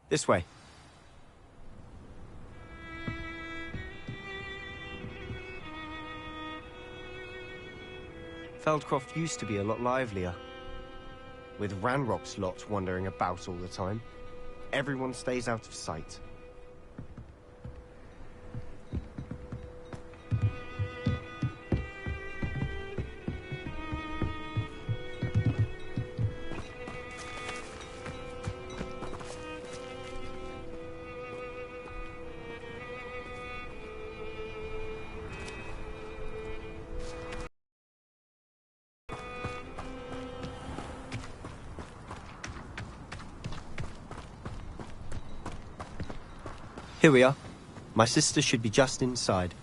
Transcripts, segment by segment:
This way. Feldcroft used to be a lot livelier, with Ranrock's lot wandering about all the time. Everyone stays out of sight. Here we are. My sister should be just inside.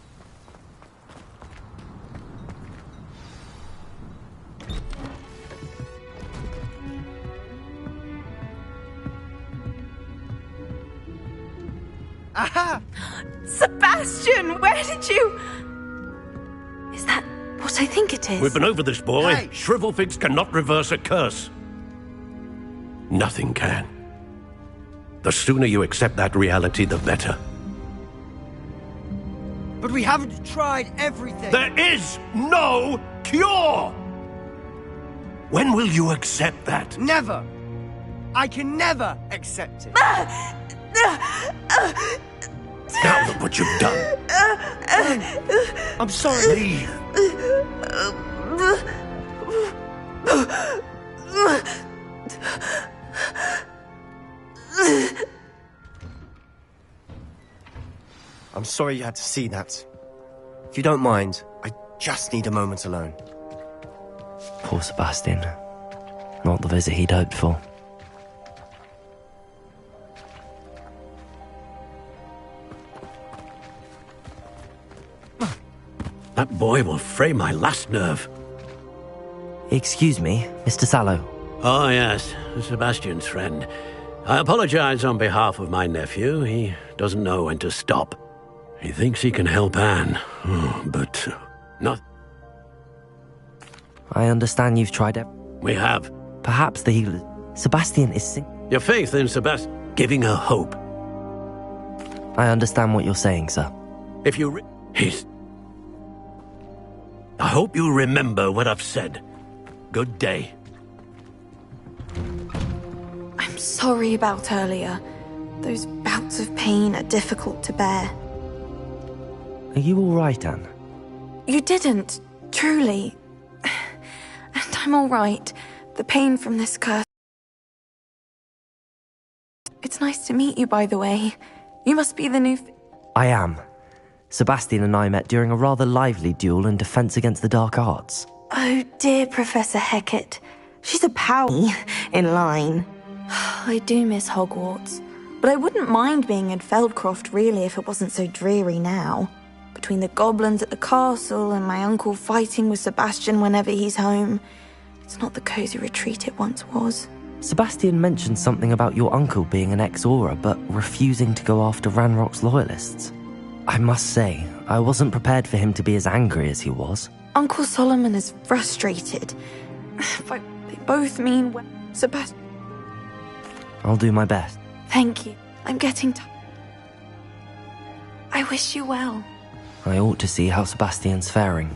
Aha! Sebastian, where did you... Is that what I think it is? We've been over this, boy. Hey. Shrivelfigs cannot reverse a curse. Nothing can. The sooner you accept that reality, the better. But we haven't tried everything! There is no cure! When will you accept that? Never! I can never accept it! Now look what you've done. I'm sorry. Leave. I'm sorry you had to see that. If you don't mind, I just need a moment alone. Poor Sebastian. Not the visit he'd hoped for. That boy will fray my last nerve. Excuse me, Mr. Sallow. Oh, yes, Sebastian's friend. I apologize on behalf of my nephew. He doesn't know when to stop. He thinks he can help Anne, but not... I understand you've tried it. We have. Perhaps the healer... Sebastian is Your faith in Sebastian, giving her hope. I understand what you're saying, sir. If you... He's... I hope you remember what I've said. Good day. I'm sorry about earlier. Those bouts of pain are difficult to bear. Are you all right, Anne? You didn't, truly. And I'm all right. The pain from this curse... It's nice to meet you, by the way. You must be the new... I am. Sebastian and I met during a rather lively duel in Defense Against the Dark Arts. Oh, dear Professor Hecat. She's a pal in line. I do miss Hogwarts, but I wouldn't mind being in Feldcroft, really, if it wasn't so dreary now. Between the goblins at the castle and my uncle fighting with Sebastian whenever he's home, it's not the cosy retreat it once was. Sebastian mentioned something about your uncle being an ex-Auror, but refusing to go after Ranrock's loyalists. I must say, I wasn't prepared for him to be as angry as he was. Uncle Solomon is frustrated. But they both mean well. Sebastian... I'll do my best. Thank you. I'm getting tired. I wish you well. I ought to see how Sebastian's faring.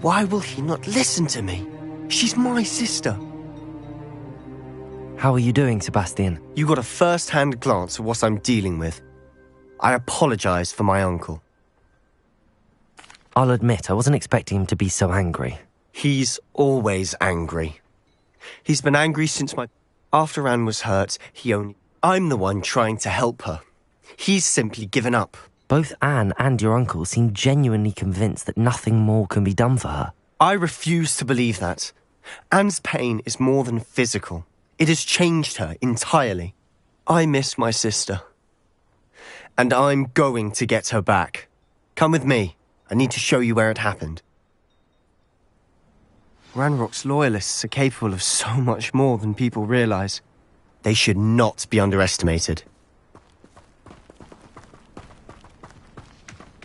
Why will he not listen to me? She's my sister. How are you doing, Sebastian? You got a first-hand glance at what I'm dealing with. I apologize for my uncle. I'll admit, I wasn't expecting him to be so angry. He's always angry. He's been angry since After Anne was hurt, I'm the one trying to help her. He's simply given up. Both Anne and your uncle seem genuinely convinced that nothing more can be done for her. I refuse to believe that. Anne's pain is more than physical. It has changed her entirely. I miss my sister. And I'm going to get her back. Come with me. I need to show you where it happened. Ranrock's loyalists are capable of so much more than people realize. They should not be underestimated.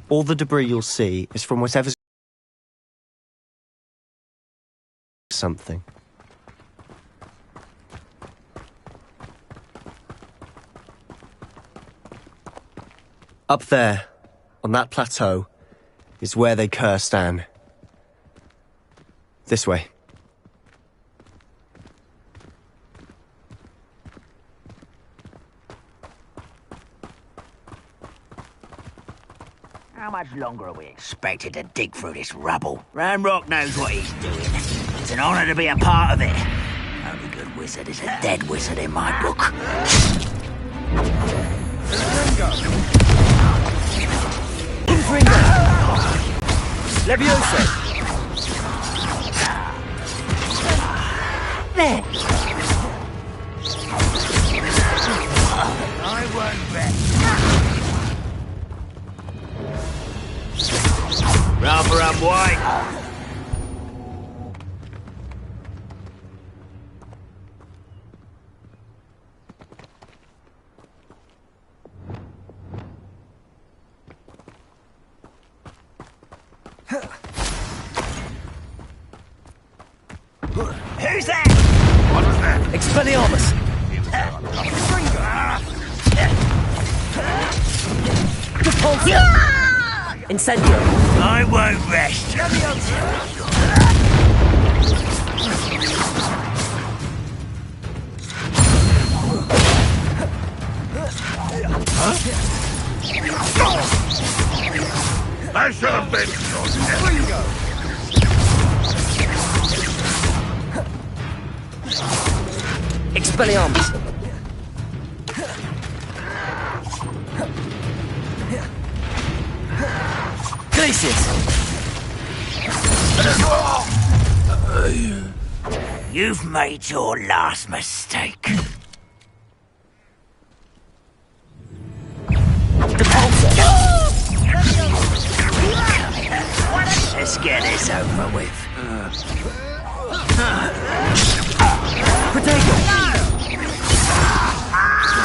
All the debris you'll see is from whatever's... something. Up there, on that plateau, is where they cursed Anne. This way. How much longer are we expected to dig through this rubble? Ranrock knows what he's doing. It's an honor to be a part of it. Only good wizard is a dead wizard in my book. Ringo! Levioso! There! I won't bet. Rather I'm white. Who's that? What was that? Expelliarmus! Incendio! I won't rest. I should have been. Expelliarmus! Glacius! You've made your last mistake. Let's get this over with. Protego!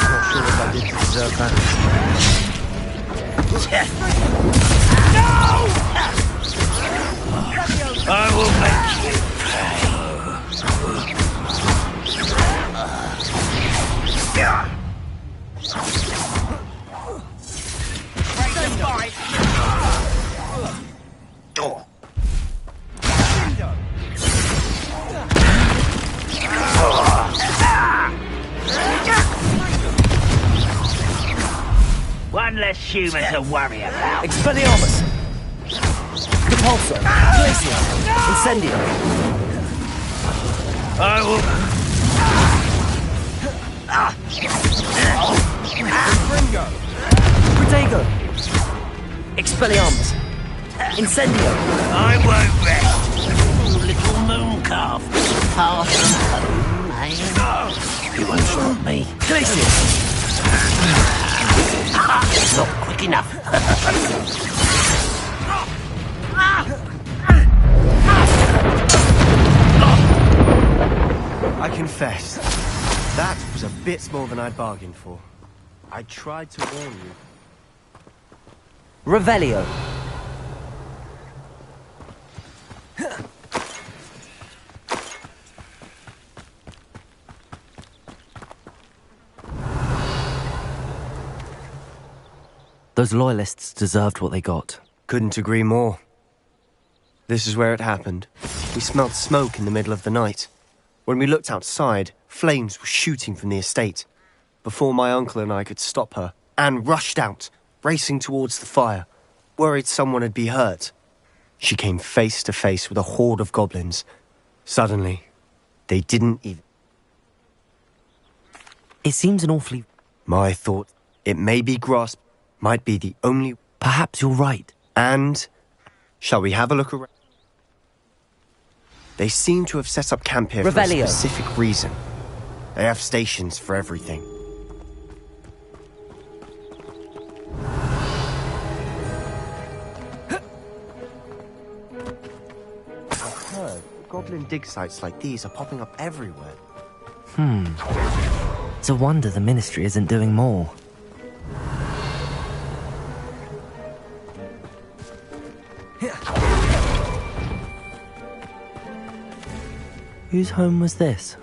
Not sure if I did deserve that. No! I will make you pay. One less human to worry about. Expelliarmus! Repulsor! Glacius! Incendio! I will... Protego! Expelliarmus! Incendio! I won't rest. Little moon calf. Far from home, eh? You won't stop me. Glacius! Not quick enough. I confess, that was a bit more than I'd bargained for. I tried to warn you. Revelio! Those loyalists deserved what they got. Couldn't agree more. This is where it happened. We smelled smoke in the middle of the night. When we looked outside, flames were shooting from the estate. Before my uncle and I could stop her, Anne rushed out, racing towards the fire, worried someone had been hurt. She came face to face with a horde of goblins. Suddenly, they didn't even... It seems an awfully... My thought, it may be grasped, might be the only... Perhaps you're right. And... Shall we have a look around? They seem to have set up camp here for a specific reason. They have stations for everything. I've heard goblin dig sites like these are popping up everywhere. It's a wonder the Ministry isn't doing more. Whose home was this?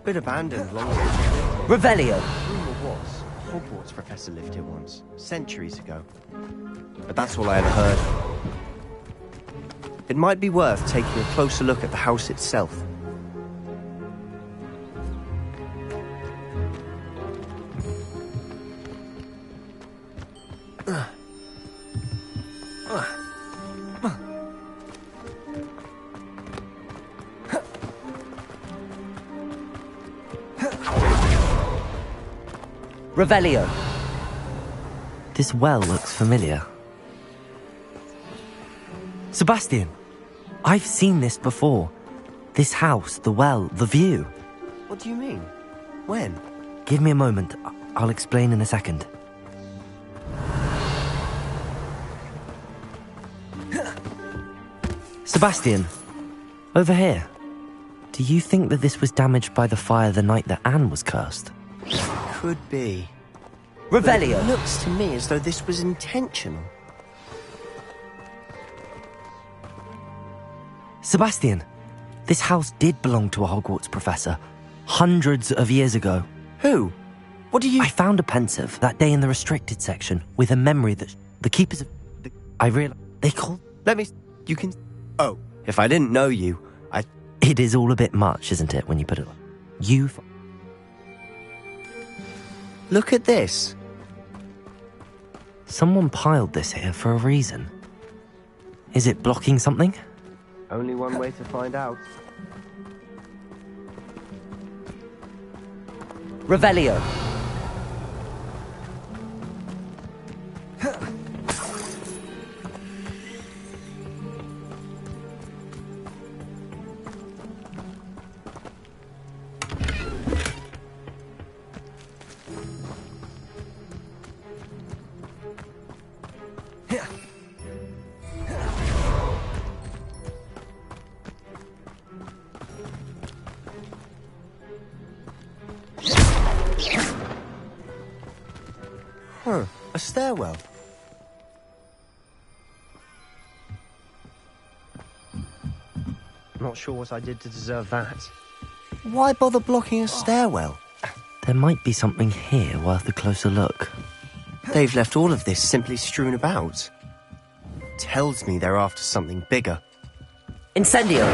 Bit abandoned long ago. Revelio! Rumor was Hogwarts professor lived here once, centuries ago. But that's all I ever heard. It might be worth taking a closer look at the house itself. Revelio. This well looks familiar. Sebastian, I've seen this before. This house, the well, the view. What do you mean? When? Give me a moment. I'll explain in a second. Sebastian, over here. Do you think that this was damaged by the fire the night that Anne was cursed? Could be. Revelio! But it looks to me as though this was intentional. Sebastian, this house did belong to a Hogwarts professor, hundreds of years ago. Who? What do you... I found a pensive that day in the restricted section with a memory that the keepers of... I realized... They called... Let me... You can... Oh, if I didn't know you, I... It is all a bit much, isn't it, when you put it like... You've... Look at this. Someone piled this here for a reason. Is it blocking something? Only one way to find out. Revelio. A stairwell. Not sure what I did to deserve that. Why bother blocking a stairwell? There might be something here worth a closer look. They've left all of this simply strewn about. Tells me they're after something bigger. Incendio!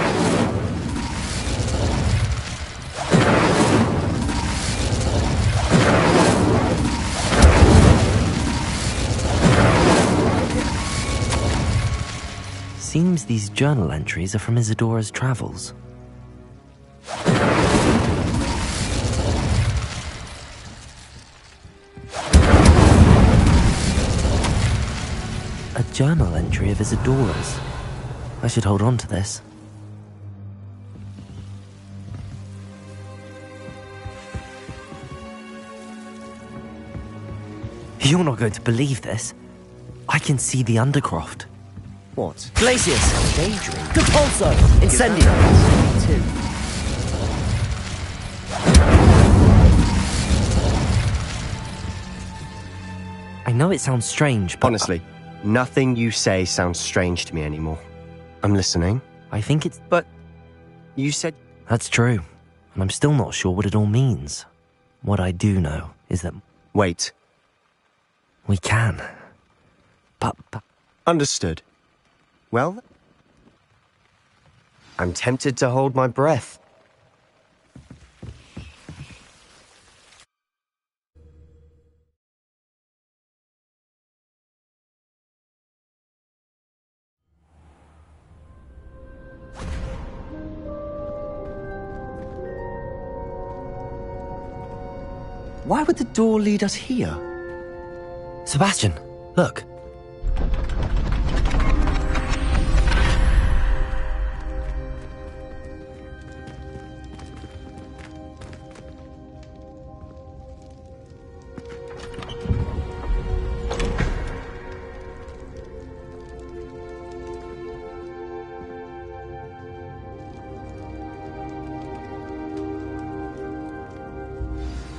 Seems these journal entries are from Isadora's travels. A journal entry of Isadora's. I should hold on to this. You're not going to believe this. I can see the Undercroft. What? Glacius! Daydream? Depulso! Incendio! Too. I know it sounds strange, but... Honestly, nothing you say sounds strange to me anymore. I'm listening. I think it's... But you said... That's true. And I'm still not sure what it all means. What I do know is that... Wait. We can. But... Understood. Well, I'm tempted to hold my breath. Why would the door lead us here? Sebastian, look.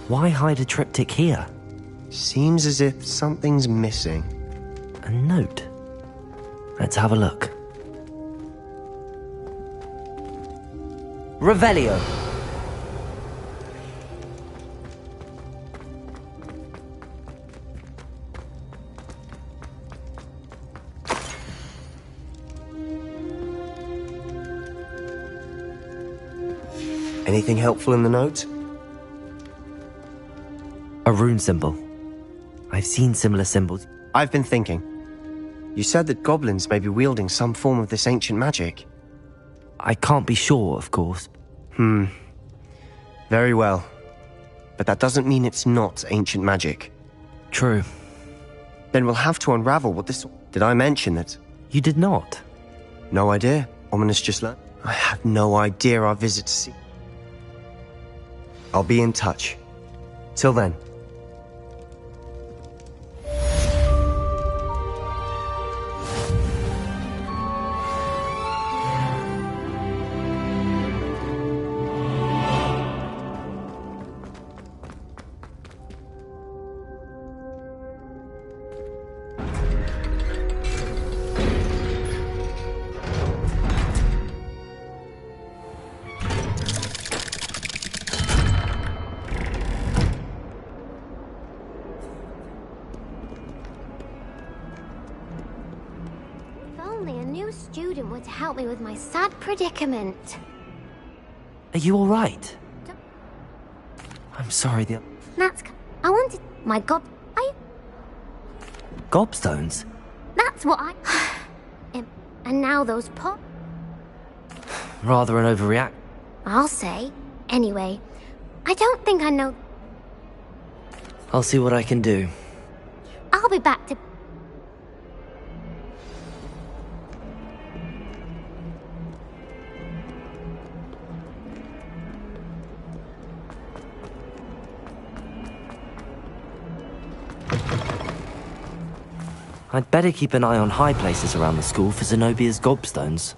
Why hide a triptych here? Seems as if something's missing. A note. Let's have a look. Revelio. Anything helpful in the note? A rune symbol. I've seen similar symbols. I've been thinking. You said that goblins may be wielding some form of this ancient magic. I can't be sure, of course. Very well. But that doesn't mean it's not ancient magic. True. Then we'll have to unravel what this... Did I mention that? You did not. No idea. Ominous just learned. I have no idea our visit to see... I'll be in touch. Till then. Student would help me with my sad predicament. Are you all right? I'm sorry, I wanted my gobstones? That's what I... And now those Rather an overreact. I'll say. Anyway, I don't think I know... I'll see what I can do. I'll be back to... I'd better keep an eye on high places around the school for Zenobia's gobstones.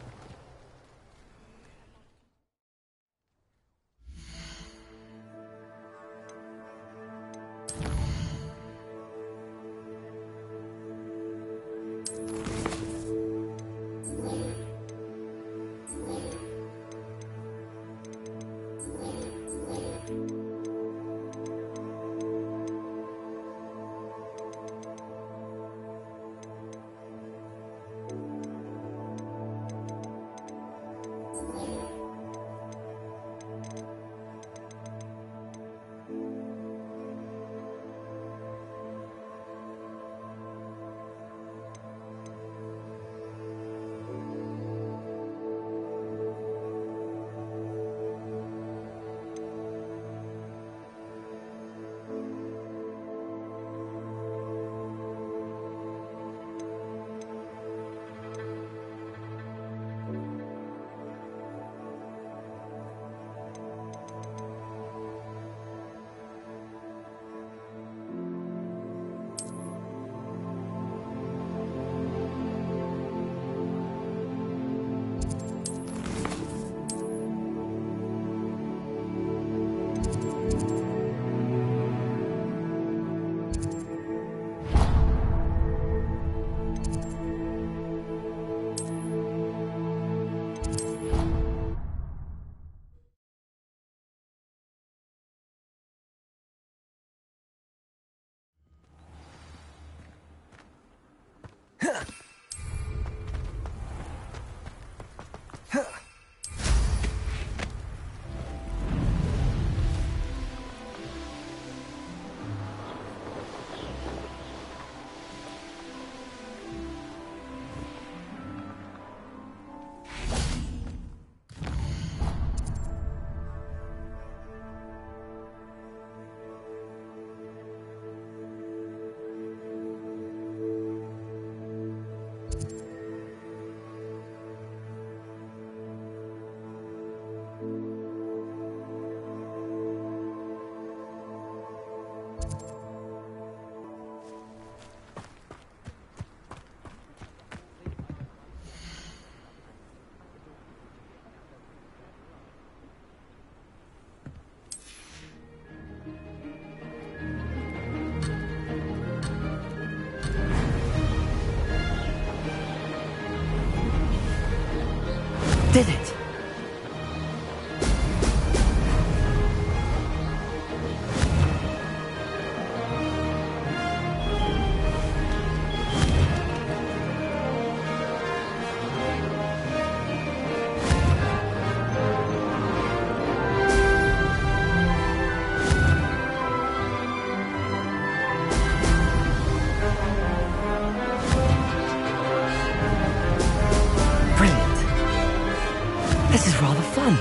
This is rather fun.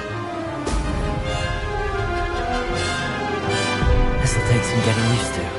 This'll take some getting used to.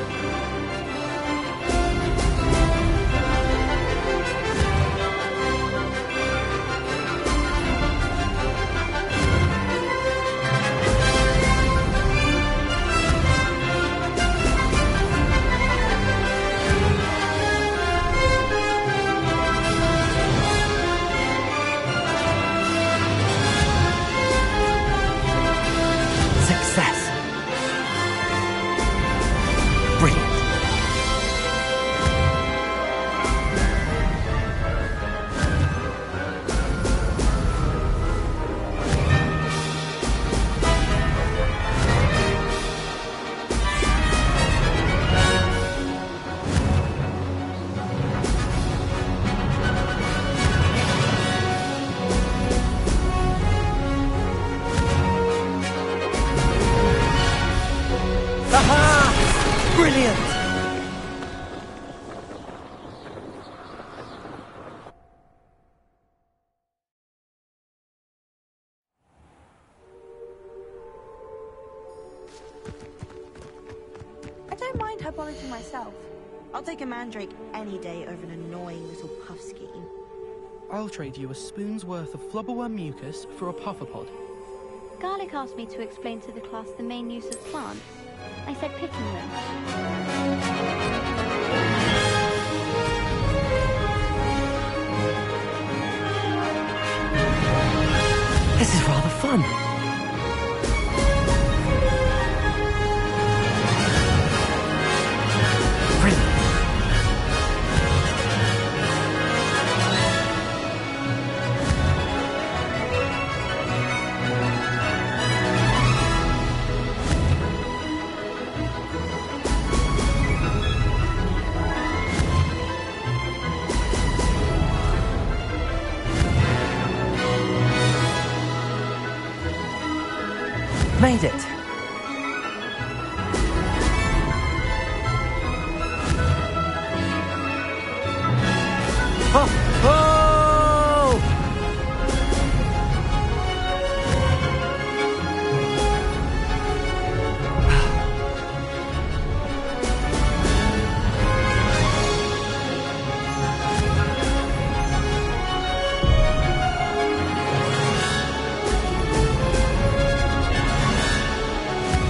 Myself. I'll take a mandrake any day over an annoying little puffskein. I'll trade you a spoon's worth of flubberworm mucus for a pufferpod. Garlic asked me to explain to the class the main use of plants. I said picking them. This is rather fun. Made it! Oh! Oh!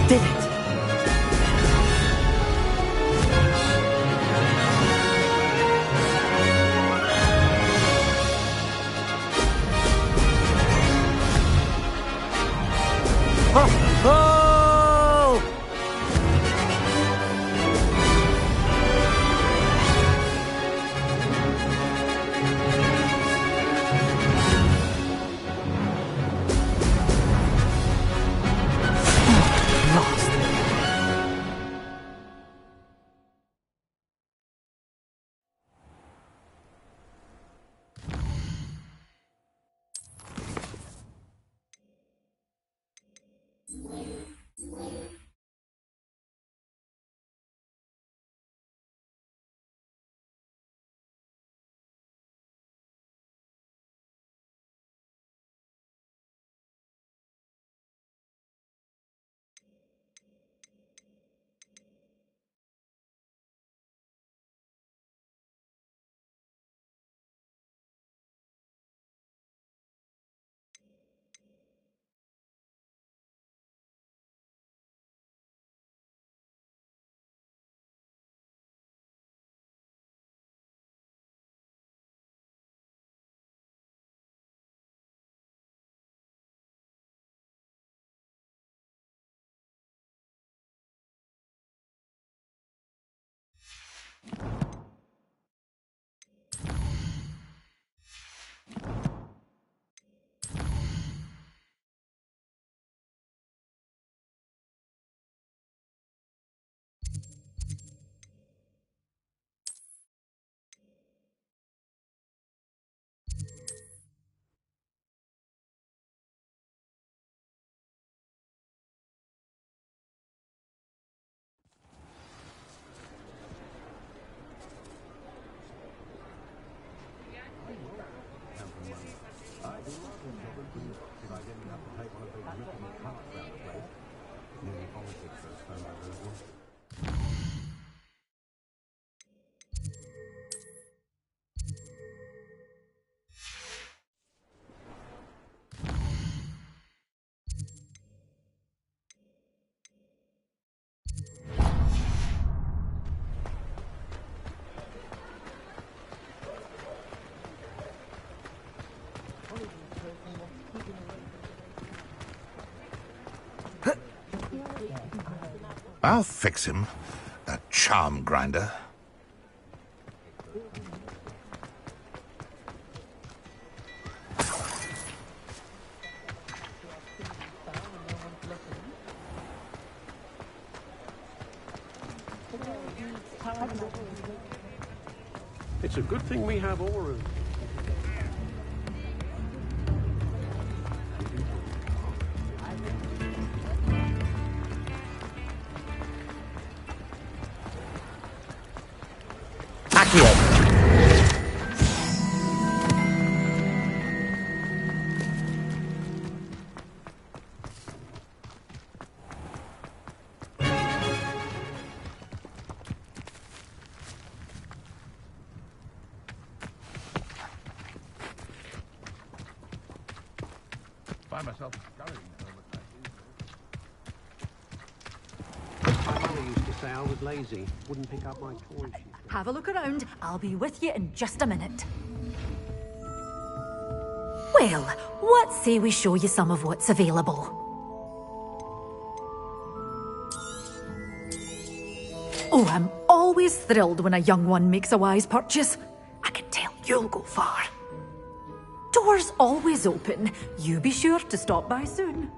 Did it! Oh! Oh! Lost. I'll fix him, that charm grinder. It's a good thing we have auras. Myself scurrying My mother used to say I was lazy, wouldn't pick up my toys. Have a look around. I'll be with you in just a minute. Well, what say we show you some of what's available? Oh, I'm always thrilled when a young one makes a wise purchase. I can tell you'll go far. Doors always open. You be sure to stop by soon.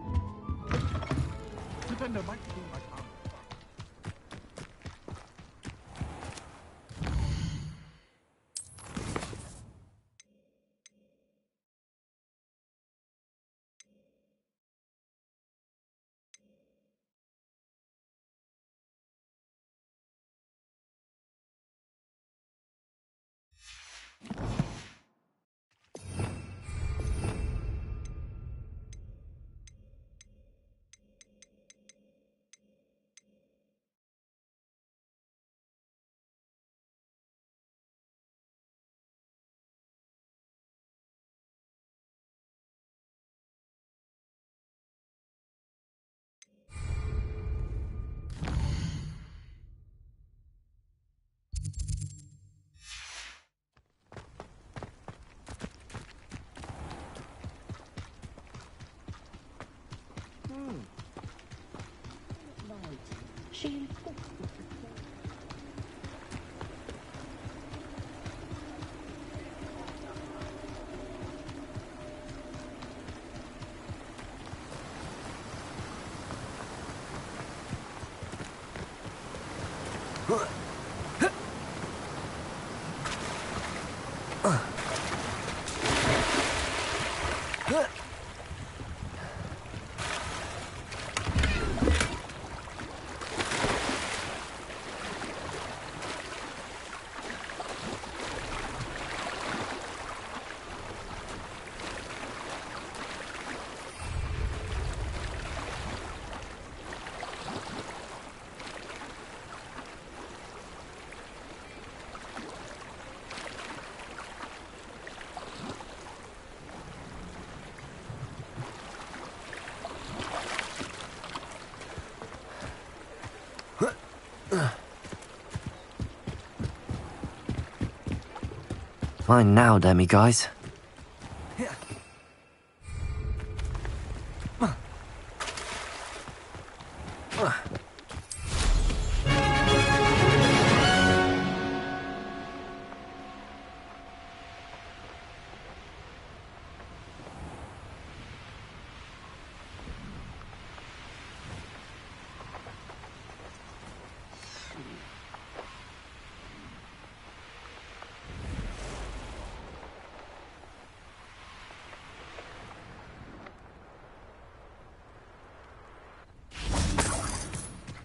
Fine now, demi-guys.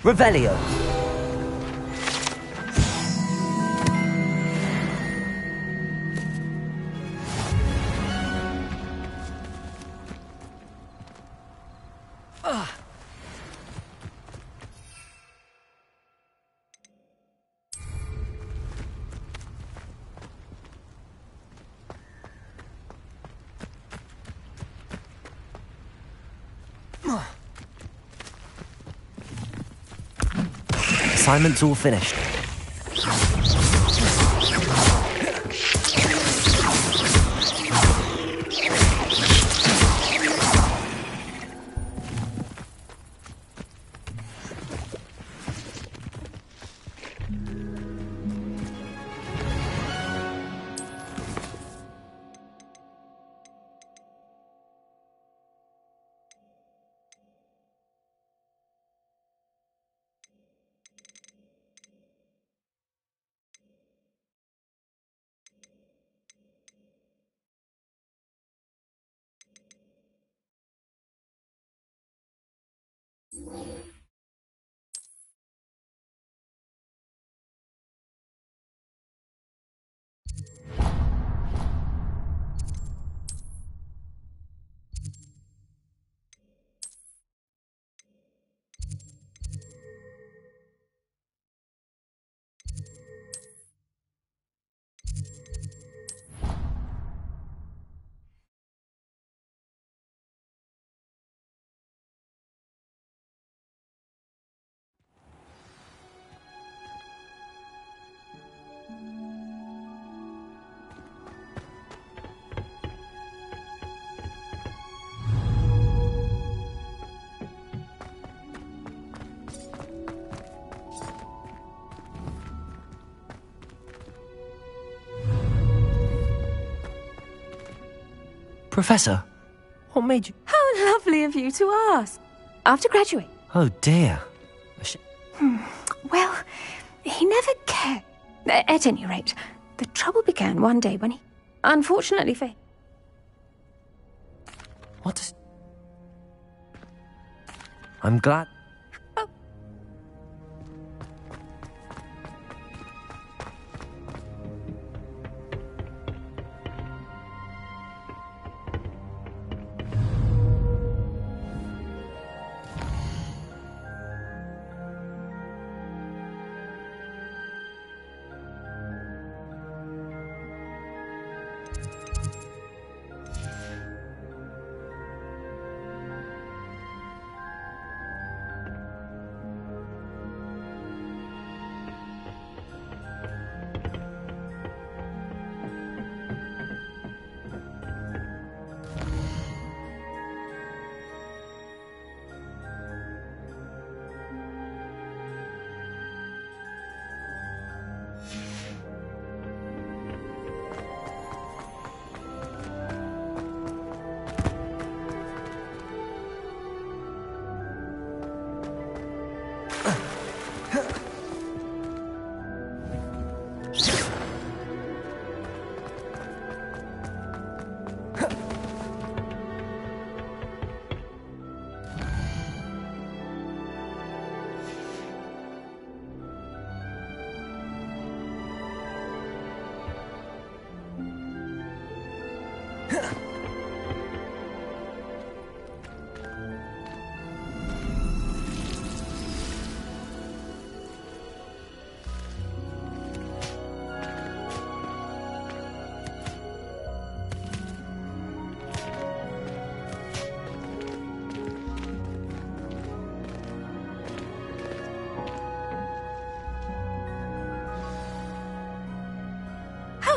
Revelio. Assignment's all finished. Professor, what made you... How lovely of you to ask. After graduating. Oh dear. Well, he never cared. At any rate, the trouble began one day when he, unfortunately, failed. What is... I'm glad...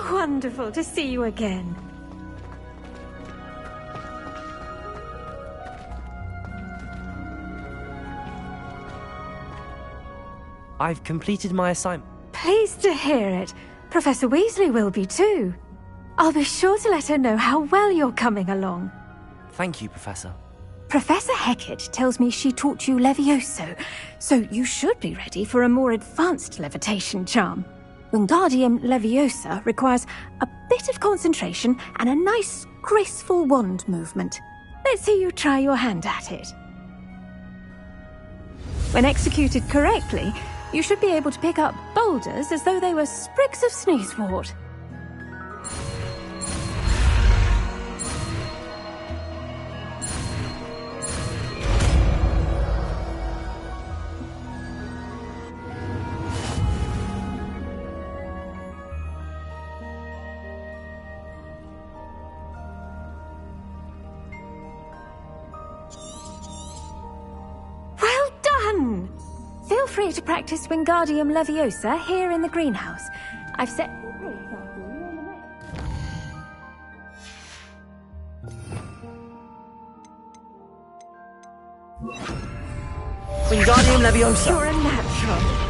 Wonderful to see you again. I've completed my assignment. Pleased to hear it. Professor Weasley will be too. I'll be sure to let her know how well you're coming along. Thank you, Professor. Professor Hecat tells me she taught you Levioso, so you should be ready for a more advanced levitation charm. Wingardium Leviosa requires a bit of concentration and a nice, graceful wand movement. Let's see you try your hand at it. When executed correctly, you should be able to pick up boulders as though they were sprigs of sneezewort. Feel free to practice Wingardium Leviosa here in the greenhouse. I've set... Wingardium Leviosa! You're a natural.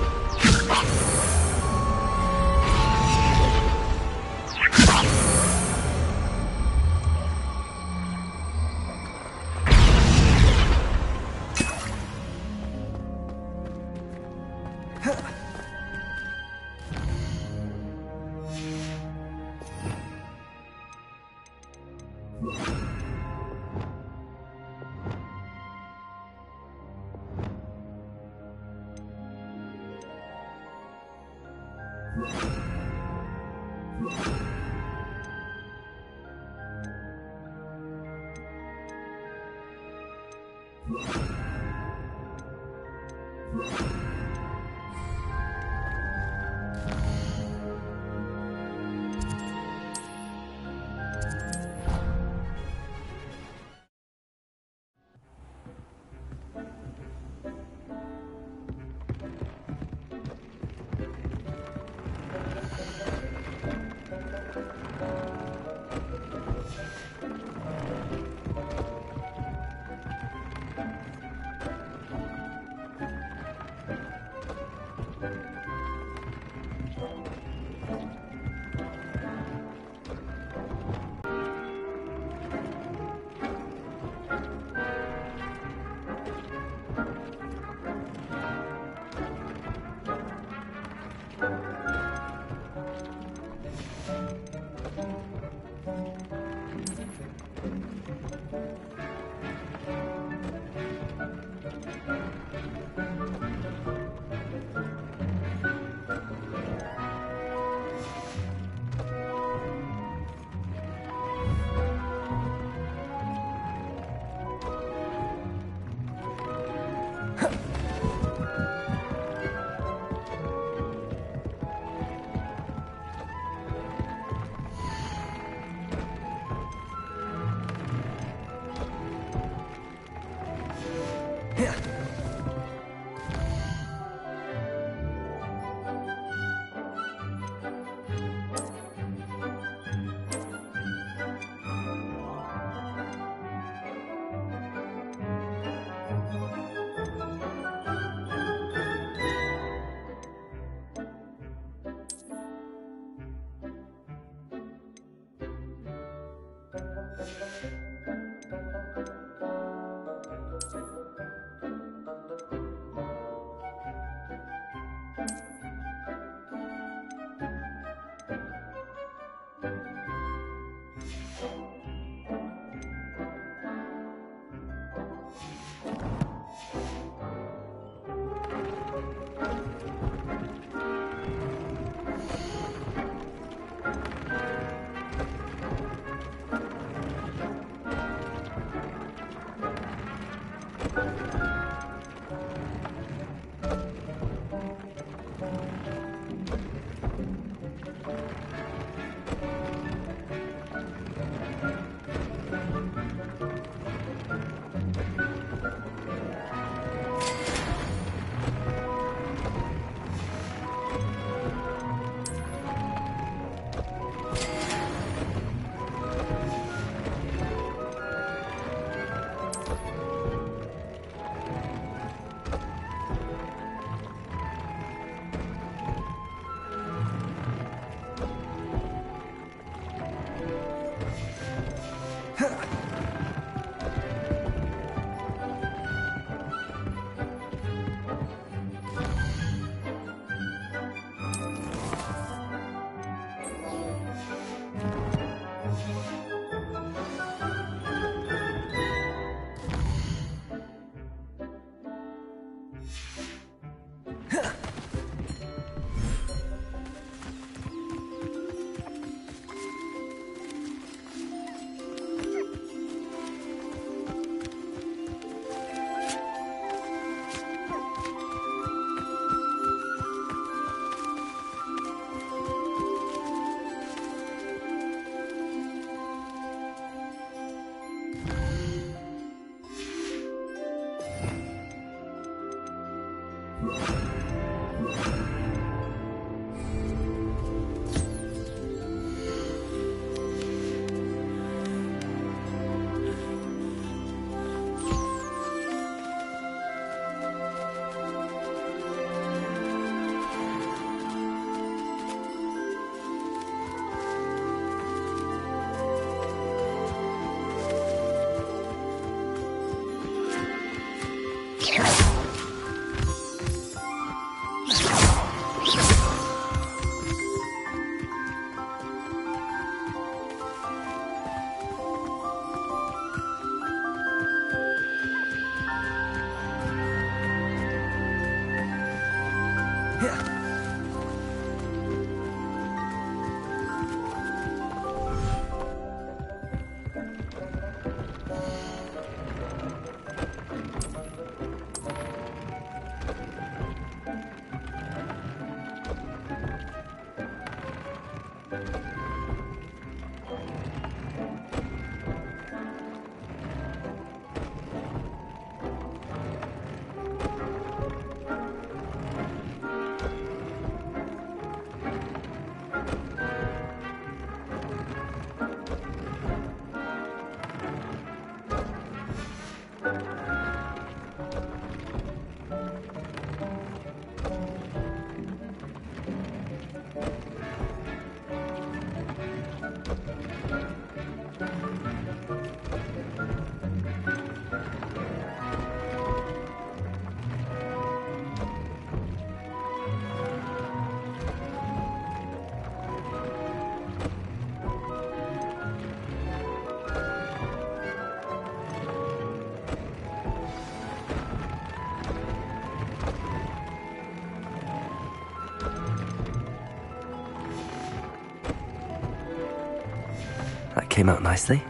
came out nicely.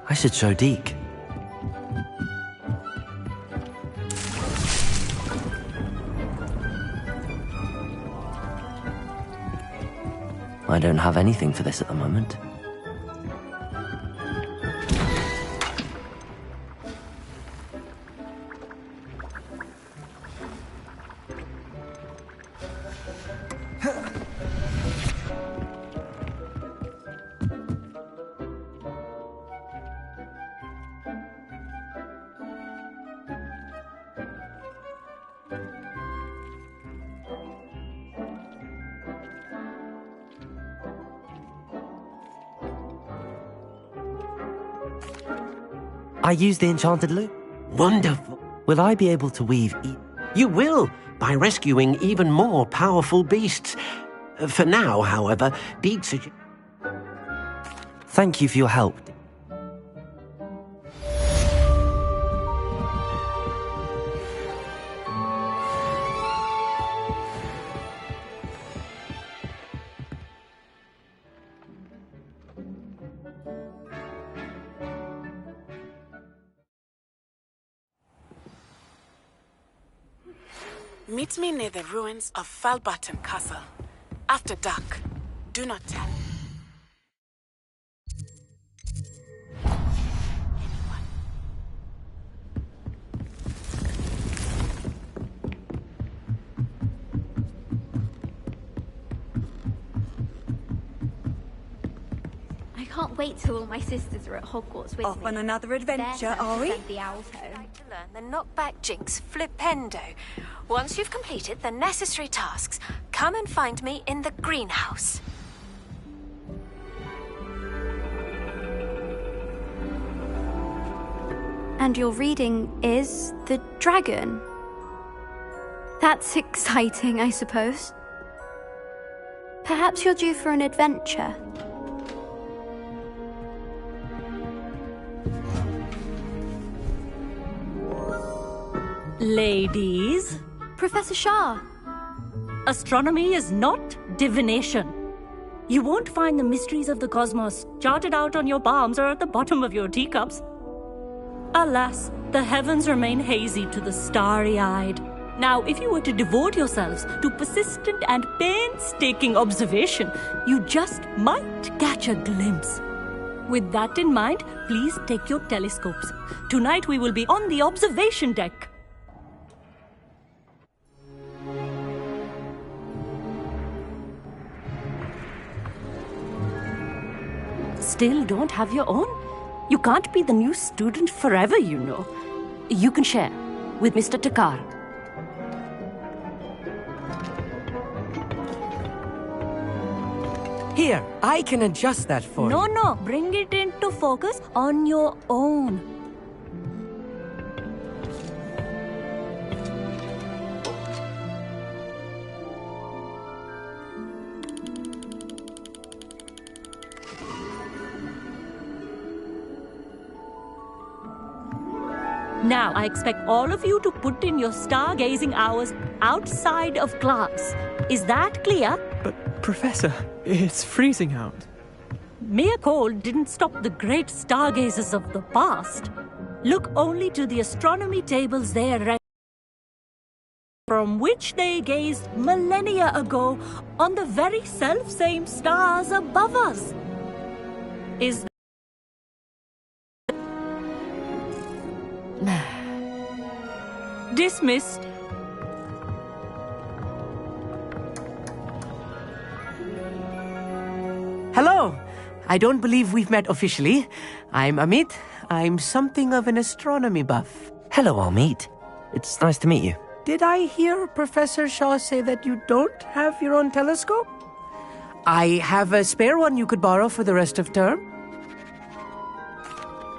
I should show Deke. I don't have anything for this at the moment. I used the enchanted loop. Wonderful. Will I be able to weave You will, by rescuing even more powerful beasts. For now, however, Deke suggests... Thank you for your help. Meet me near the ruins of Falbutton Castle. After dark. Do not tell anyone. I can't wait till all my sisters are at Hogwarts with me. Off on another adventure, are we? The owls home. Like to learn the knockback jinx flipendo. Once you've completed the necessary tasks, come and find me in the greenhouse. And your reading is The Dragon. That's exciting, I suppose. Perhaps you're due for an adventure. Ladies. Professor Shah. Astronomy is not divination. You won't find the mysteries of the cosmos charted out on your palms or at the bottom of your teacups. Alas, the heavens remain hazy to the starry-eyed. Now, if you were to devote yourselves to persistent and painstaking observation, you just might catch a glimpse. With that in mind, please take your telescopes. Tonight we will be on the observation deck. Still don't have your own? You can't be the new student forever, you know. You can share with Mr. Takar. Here, I can adjust that for you. No, bring it into focus on your own. Now, I expect all of you to put in your stargazing hours outside of class. Is that clear? But, Professor, it's freezing out. Mere cold didn't stop the great stargazers of the past. Look only to the astronomy tables there, from which they gazed millennia ago on the very self-same stars above us. Is dismissed. Hello. I don't believe we've met officially. I'm Amit. I'm something of an astronomy buff. Hello, Amit. It's nice to meet you. Did I hear Professor Shaw say that you don't have your own telescope? I have a spare one you could borrow for the rest of term.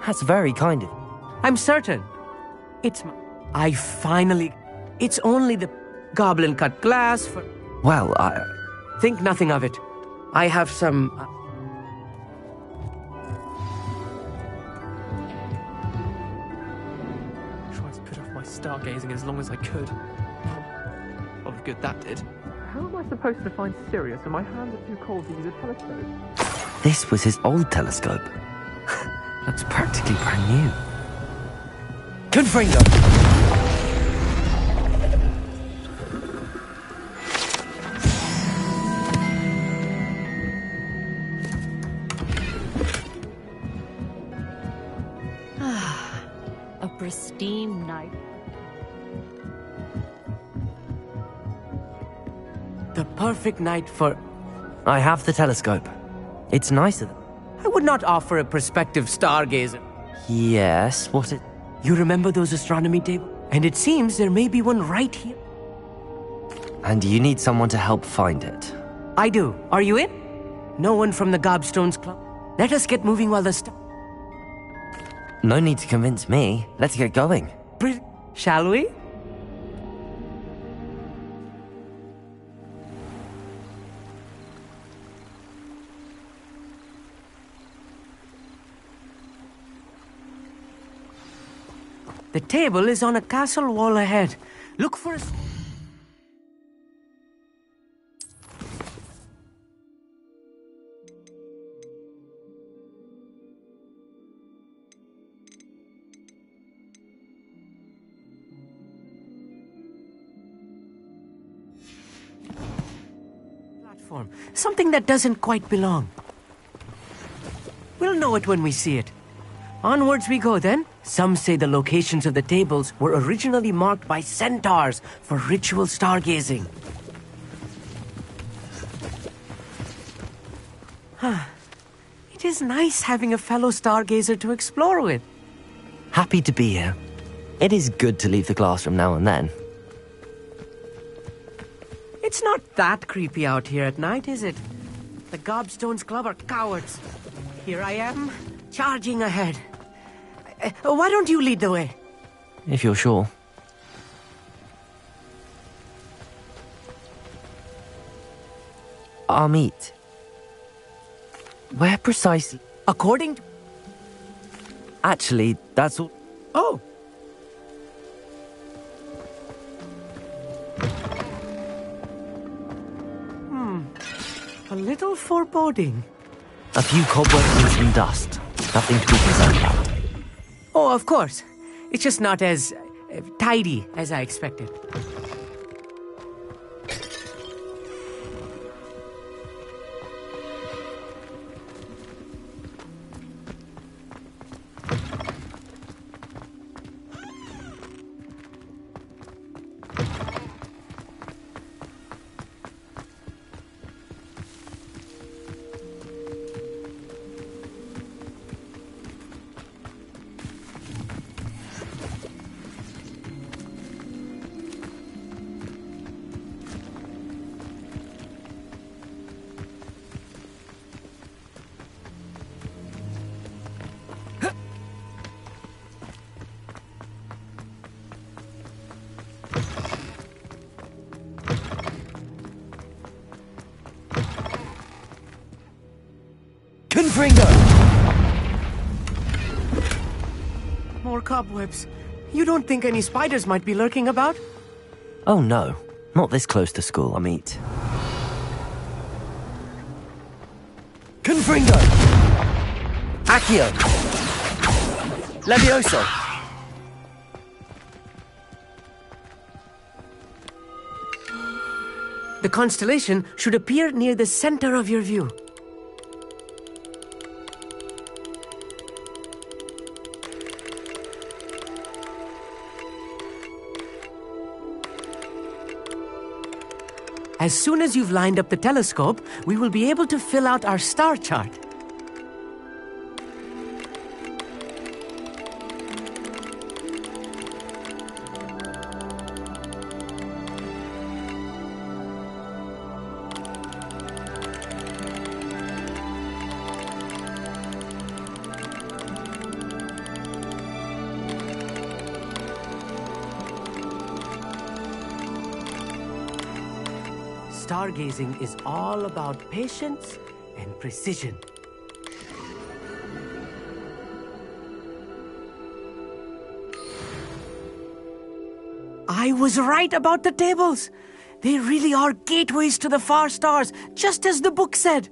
That's very kind of you. I'm certain. It's only the goblin cut glass for... Well, Think nothing of it. I have some... Tried to put off my stargazing as long as I could. A lot of good that did. How am I supposed to find Sirius when my hands are too cold to use a telescope? This was his old telescope. Looks practically brand new. Confringo! A pristine night. The perfect night for... I have the telescope. It's nicer than... I would not offer a prospective stargazer. Yes, what it... You remember those astronomy tables? And it seems there may be one right here. And you need someone to help find it. I do. Are you in? No one from the Gobstones Club? Let us get moving while the star... No need to convince me. Let's get going. Shall we? The table is on a castle wall ahead. Look for a... platform. Something that doesn't quite belong. We'll know it when we see it. Onwards we go then. Some say the locations of the tables were originally marked by centaurs for ritual stargazing. It is nice having a fellow stargazer to explore with. Happy to be here. It is good to leave the classroom now and then. It's not that creepy out here at night, is it? The Gobstones Club are cowards. Here I am, charging ahead. Why don't you lead the way? If you're sure. Our meet. Where precisely? According to... Actually, that's all... Oh! A little foreboding. A few cobwebs and some dust. Nothing to be concerned about. Oh, of course. It's just not as tidy as I expected. More cobwebs. You don't think any spiders might be lurking about? Oh no, not this close to school, I meet. Confringo! Accio! Levioso! The constellation should appear near the center of your view. As soon as you've lined up the telescope, we will be able to fill out our star chart. Stargazing is all about patience and precision. I was right about the tables. They really are gateways to the far stars, just as the book said.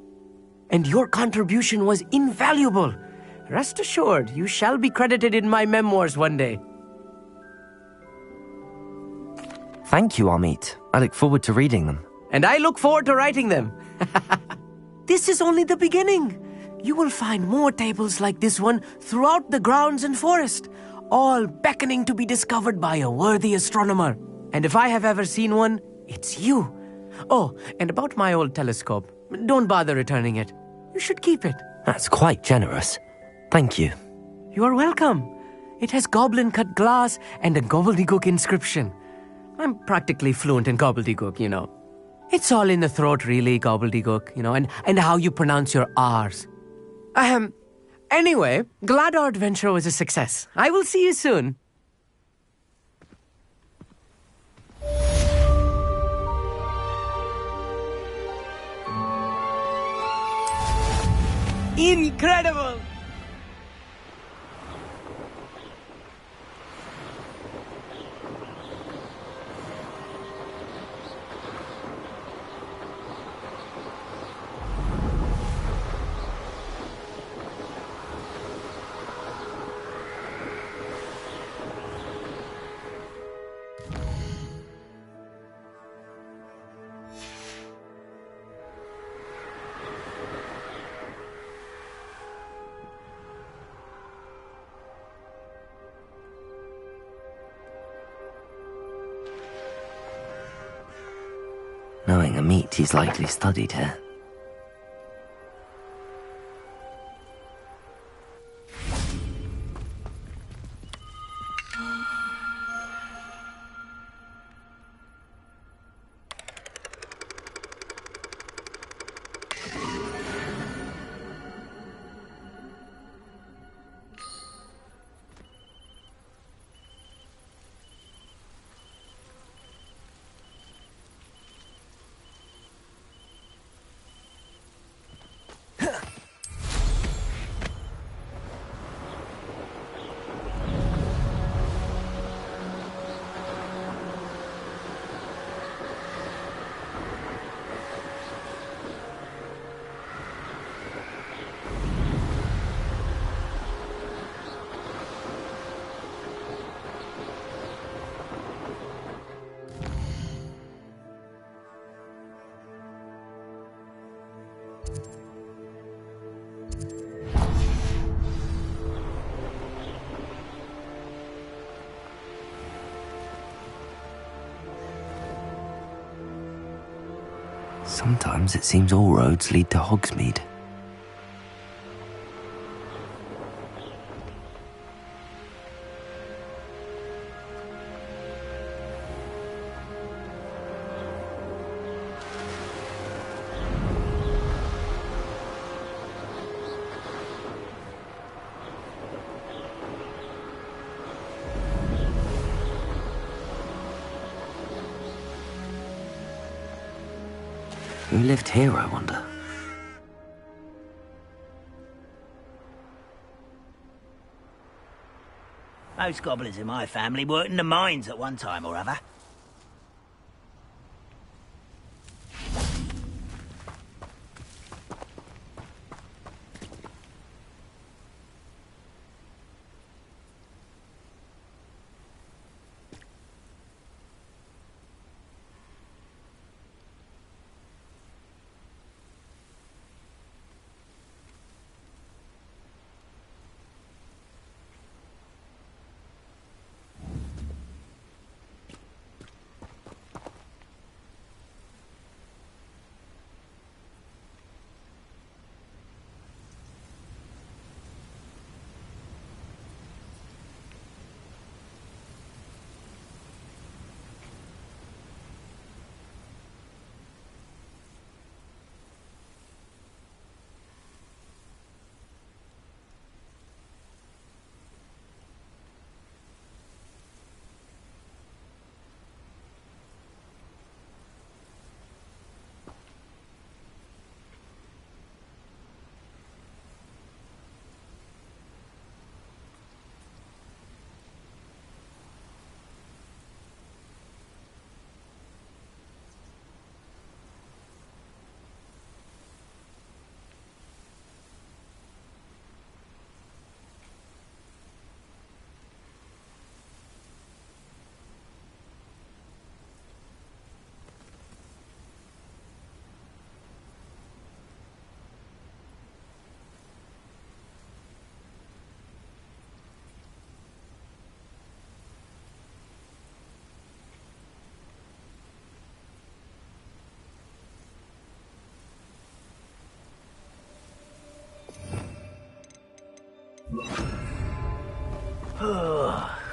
and your contribution was invaluable. Rest assured, you shall be credited in my memoirs one day. Thank you, Amit. I look forward to reading them. And I look forward to writing them. This is only the beginning. You will find more tables like this one throughout the grounds and forest, all beckoning to be discovered by a worthy astronomer. And if I have ever seen one, it's you. Oh, and about my old telescope, don't bother returning it. You should keep it. That's quite generous. Thank you. You are welcome. It has goblin-cut glass and a gobbledygook inscription. I'm practically fluent in gobbledygook, you know. It's all in the throat, really, gobbledygook, you know, and how you pronounce your R's. Anyway, glad our adventure was a success. I will see you soon. Incredible! Knowing Amit, he's likely studied here. Sometimes it seems all roads lead to Hogsmeade. Who lived here, I wonder? Most goblins in my family worked in the mines at one time or other.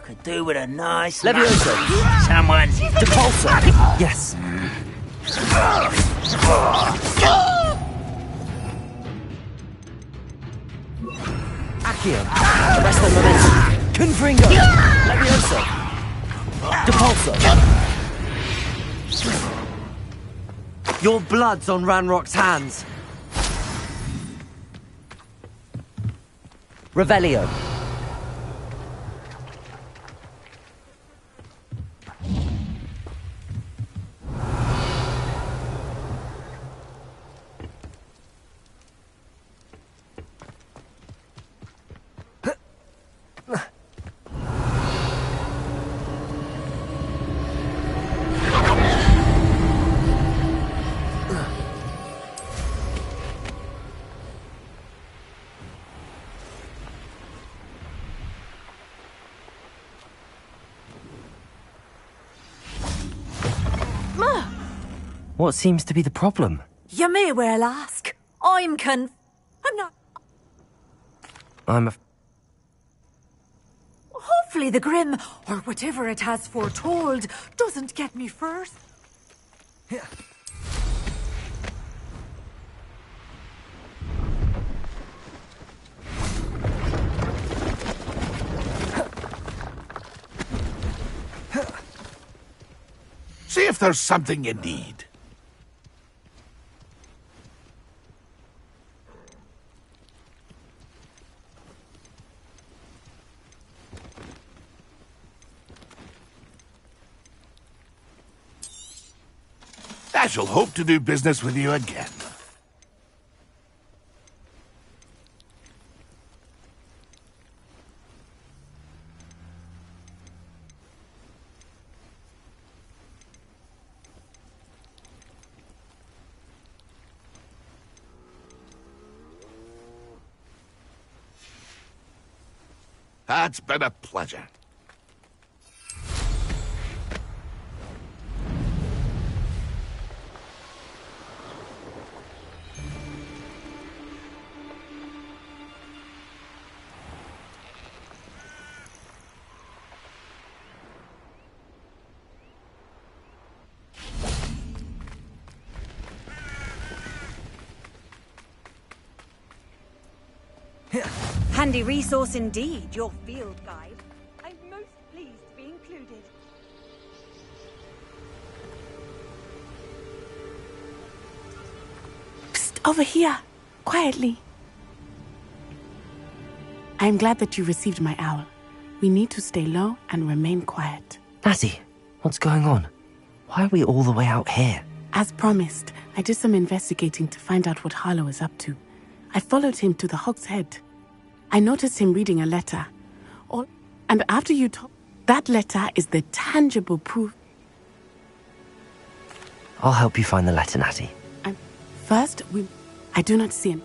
Could do with a nice... Levioso! Someone's... Depulso! Yes. Accio! Arresto Momentum! Confringo! Levioso! Depulso! Your blood's on Ranrock's hands. Revelio. What seems to be the problem? You may well ask. I'm not... Hopefully the Grim, or whatever it has foretold, doesn't get me first. See if there's something you need. I shall hope to do business with you again. It's been a pleasure. Handy resource indeed, your field guide. I'm most pleased to be included. Psst, over here. Quietly. I'm glad that you received my owl. We need to stay low and remain quiet. Natty, what's going on? Why are we all the way out here? As promised, I did some investigating to find out what Harlow is up to. I followed him to the Hog's Head. I noticed him reading a letter. And after you told... That letter is the tangible proof. I'll help you find the letter, Natty. First, I do not see him.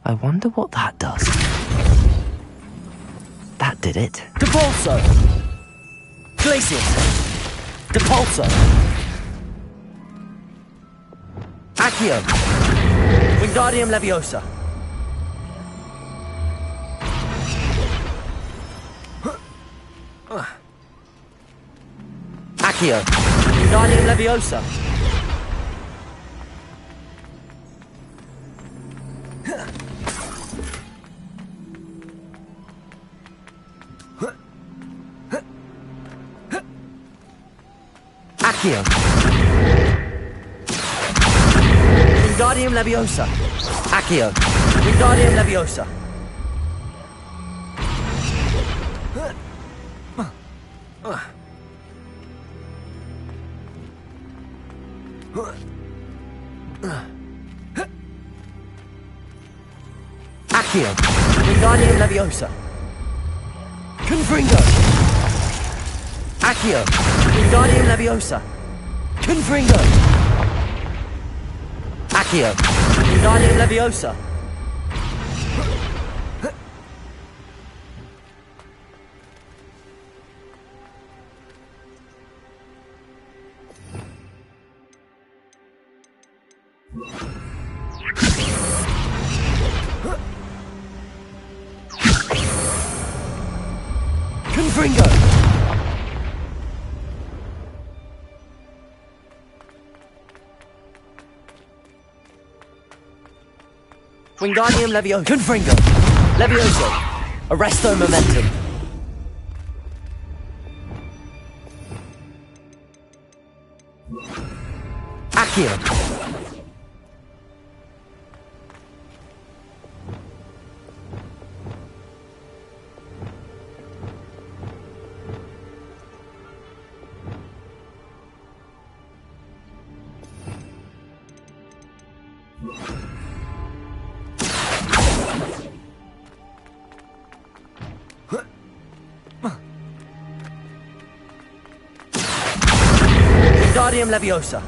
I wonder what that does. That did it. Depulso! Glacius! Depulso! Accio! Wingardium Leviosa! Accio! Wingardium Leviosa! Accio! Wingardium Leviosa! Accio! Wingardium Leviosa! Accio. Wingardium Leviosa. Confringo. Accio. Wingardium Leviosa. Confringo. Accio. Wingardium Leviosa. Confringo. Wingardium Leviosa. Confringo. Levioso. Arresto Momentum. Accio. Wingardium Leviosa.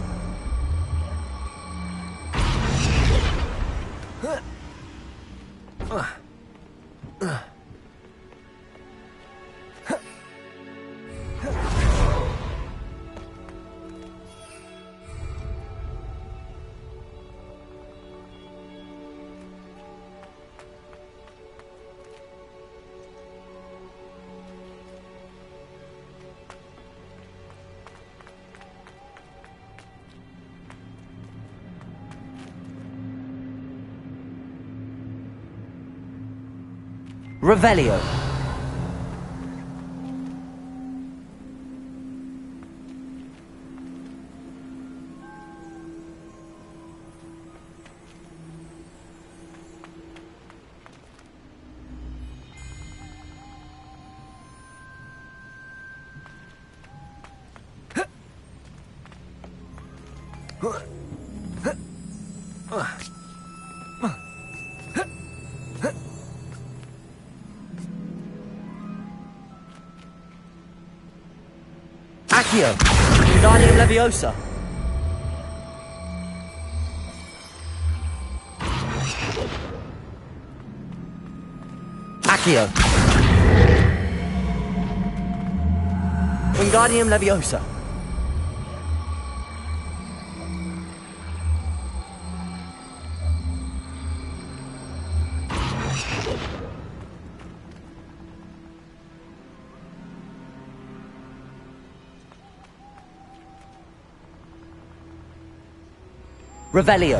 Revelio. Accio. Wingardium Leviosa. Accio. Wingardium Leviosa. Revelio.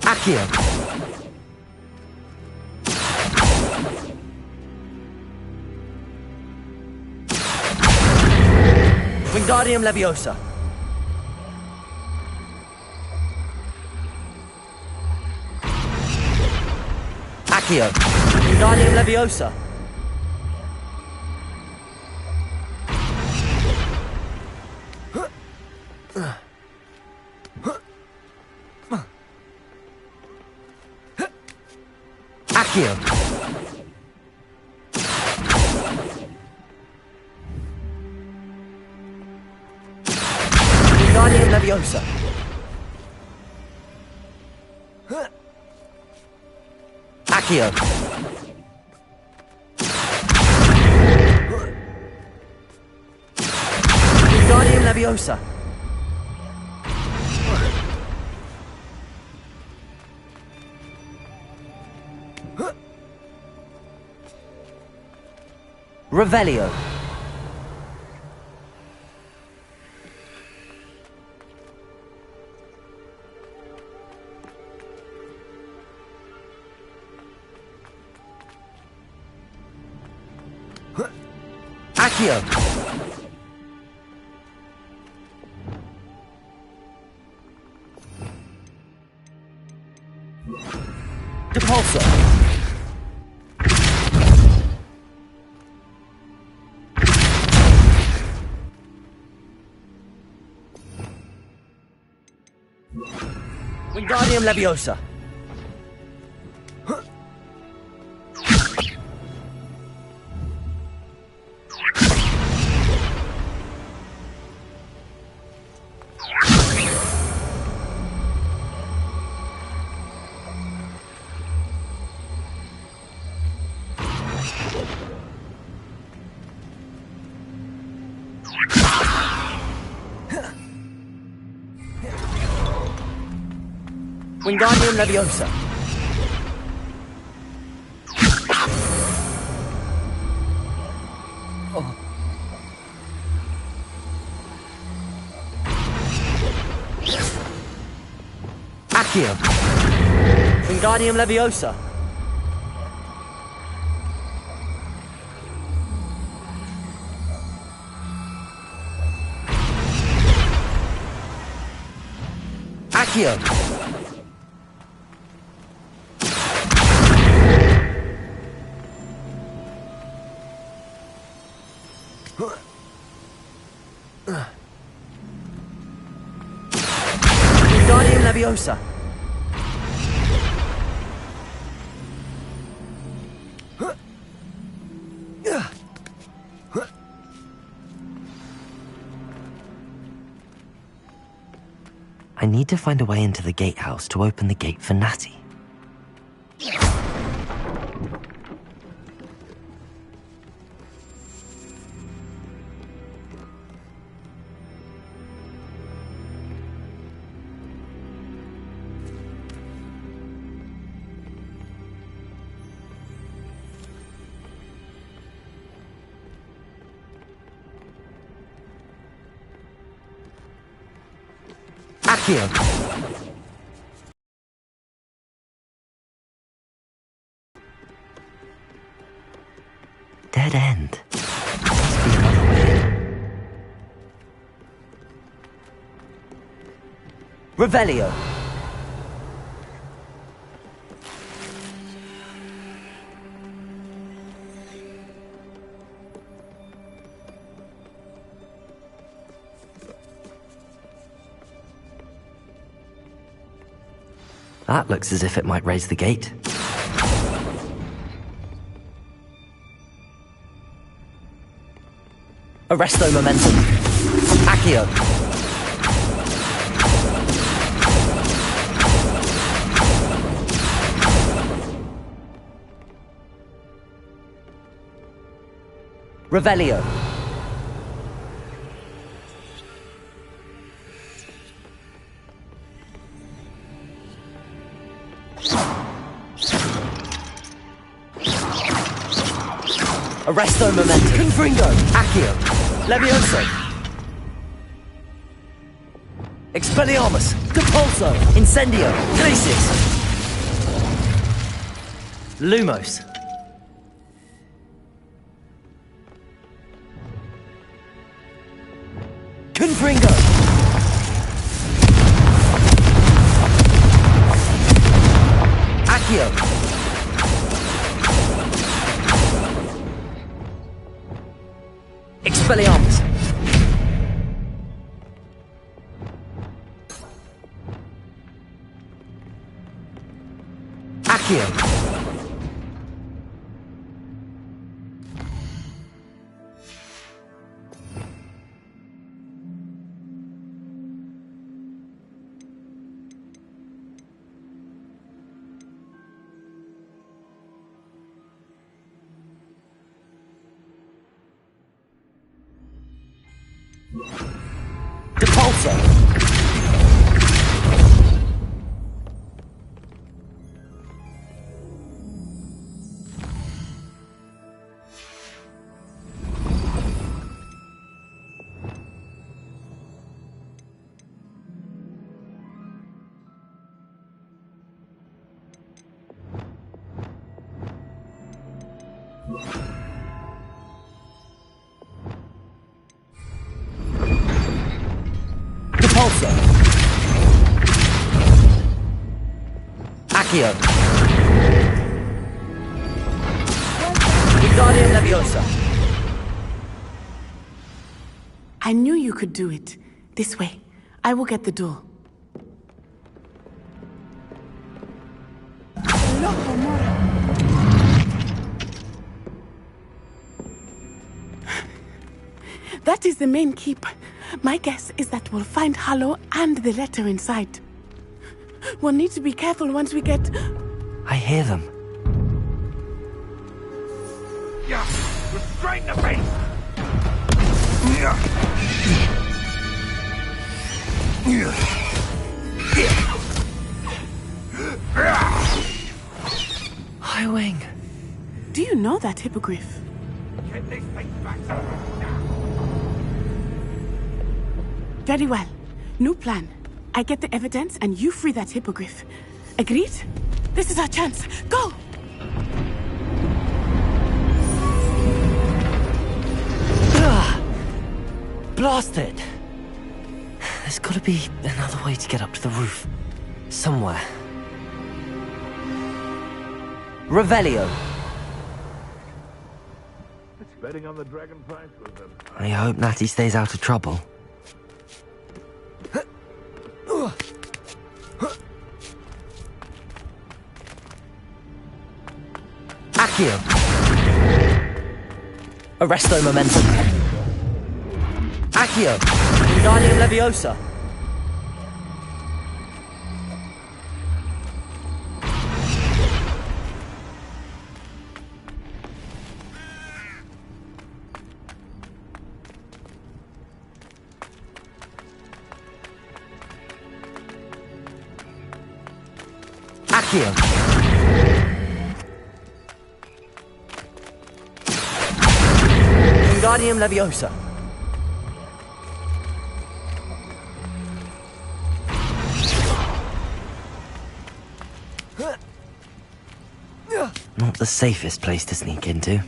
Accio. Wingardium Leviosa. Accio. Wingardium Leviosa. Accio. Wingardium Leviosa. Accio. Wingardium Leviosa. Revelio. Accio. Depulso. Wingardium Leviosa. Wingardium Leviosa. Oh. Accio. Wingardium Leviosa. Accio. Wingardium Leviosa. I need to find a way into the gatehouse to open the gate for Natty. Accio. Dead end. Must be another way. Revelio. That looks as if it might raise the gate. Arresto Momentum. Accio. Revelio. Arresto Momentum. Confringo. Accio. Levioso. Expelliarmus. Depulso. Incendio. Glacis. Lumos. Confringo. Accio. Expelliarmus. Accio. Depulso. Depulso. Accio. Wingardium Leviosa. I knew you could do it. This way. I will get the door. That is the main keep. My guess is that we'll find Hallow and the letter inside. We'll need to be careful once we get... I hear them. Yeah, restrain the beast! Highwing. Do you know that hippogriff? Get this thing back to Very well. New plan. I get the evidence and you free that hippogriff. Agreed? This is our chance. Go! Blast it! There's gotta be another way to get up to the roof. Somewhere. Revelio. It's betting on the dragon price with them. I hope Natty stays out of trouble. Accio. Arresto momentum. Accio. Wingardium Leviosa. Accio. Wingardium Leviosa. Not the safest place to sneak into.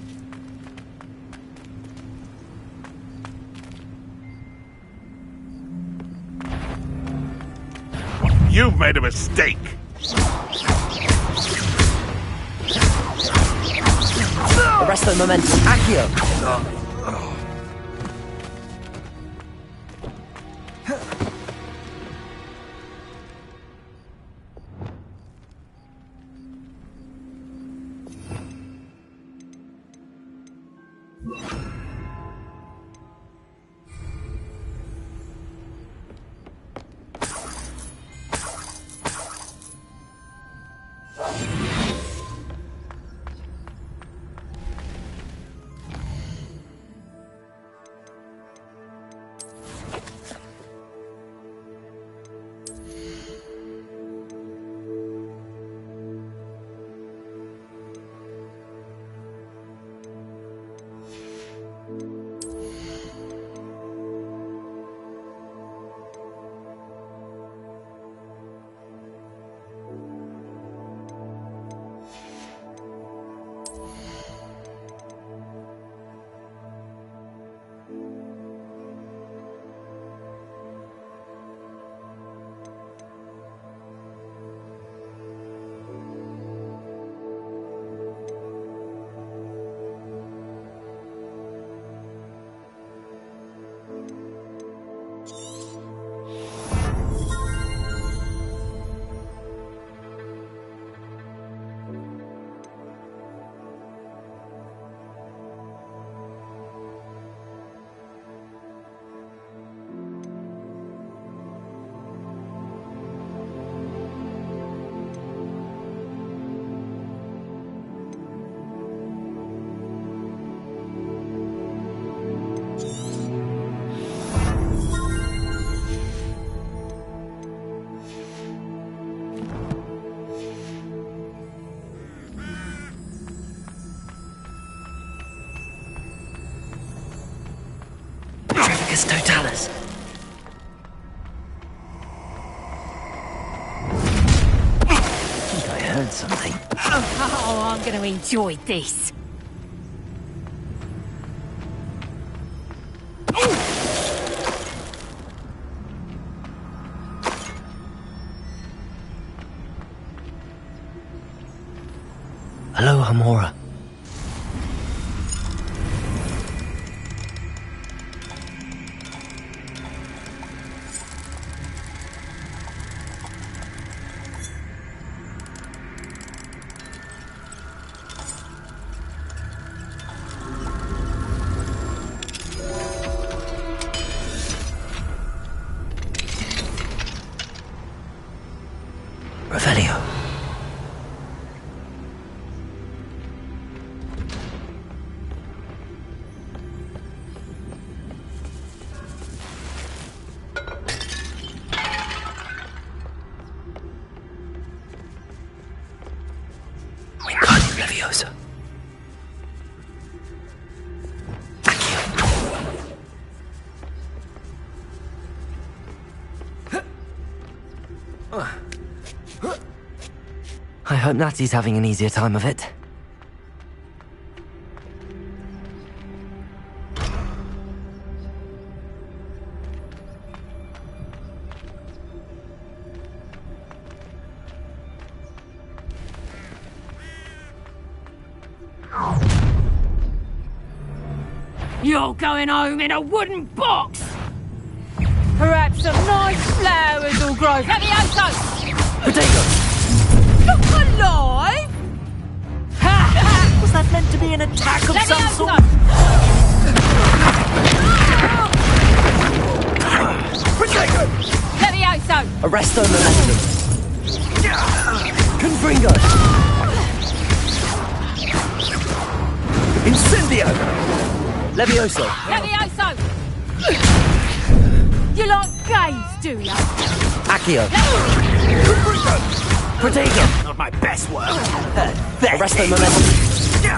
You've made a mistake. Arresto momentum. Accio. Totalis. I think I heard something. Oh, I'm going to enjoy this. Hello, Hamora. Revelio. Wingardium Leviosa. I hope Natty's having an easier time of it. You're going home in a wooden box! Perhaps some nice flowers will grow. Levioso! Potato! You're alive? Was that meant to be an attack of some sort? Potato! Levioso! Arresto Momentum. Confringo. Incendio. Levioso. Levioso! You like games, do you? Accio. Protego. Not my best work. Arresto Momentum. No!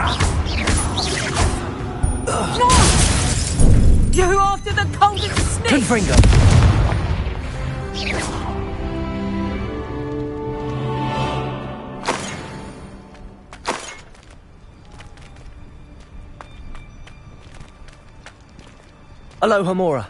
You after the coldest sniff! Confringo. Alohomora.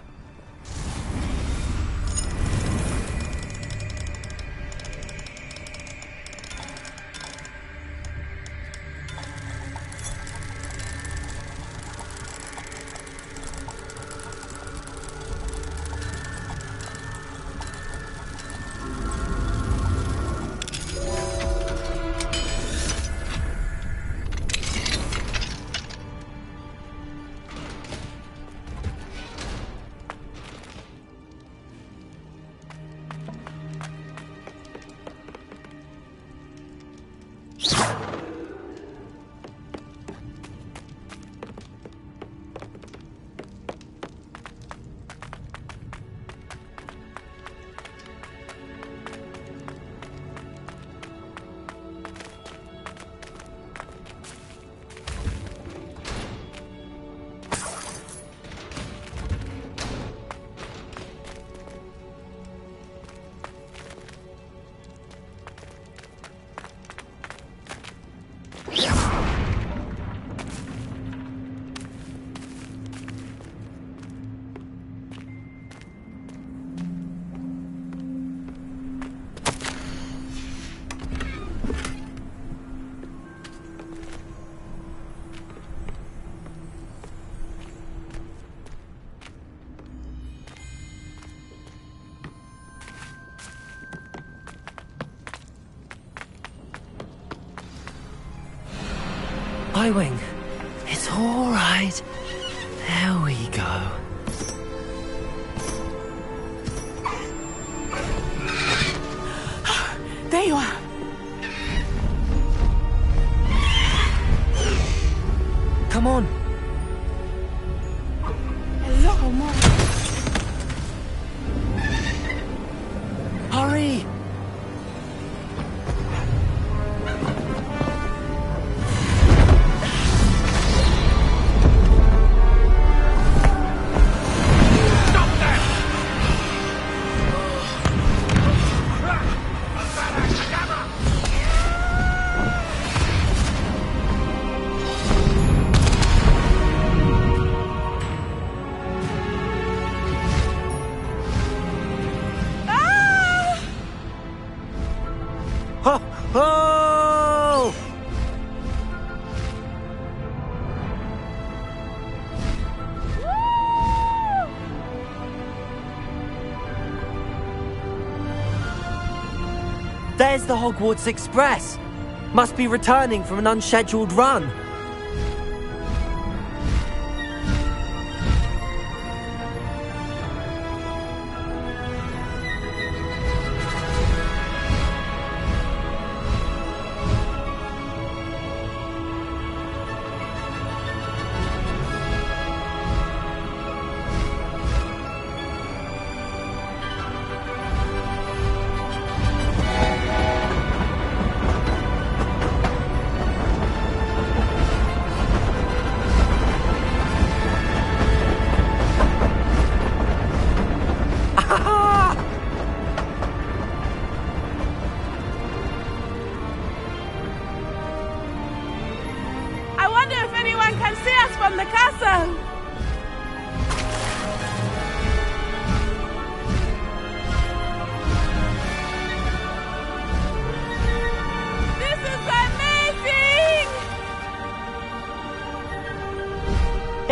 Wing. It's all right. There we go. There you are. Come on. Hello, Mom. Hurry. There's the Hogwarts Express. Must be returning from an unscheduled run.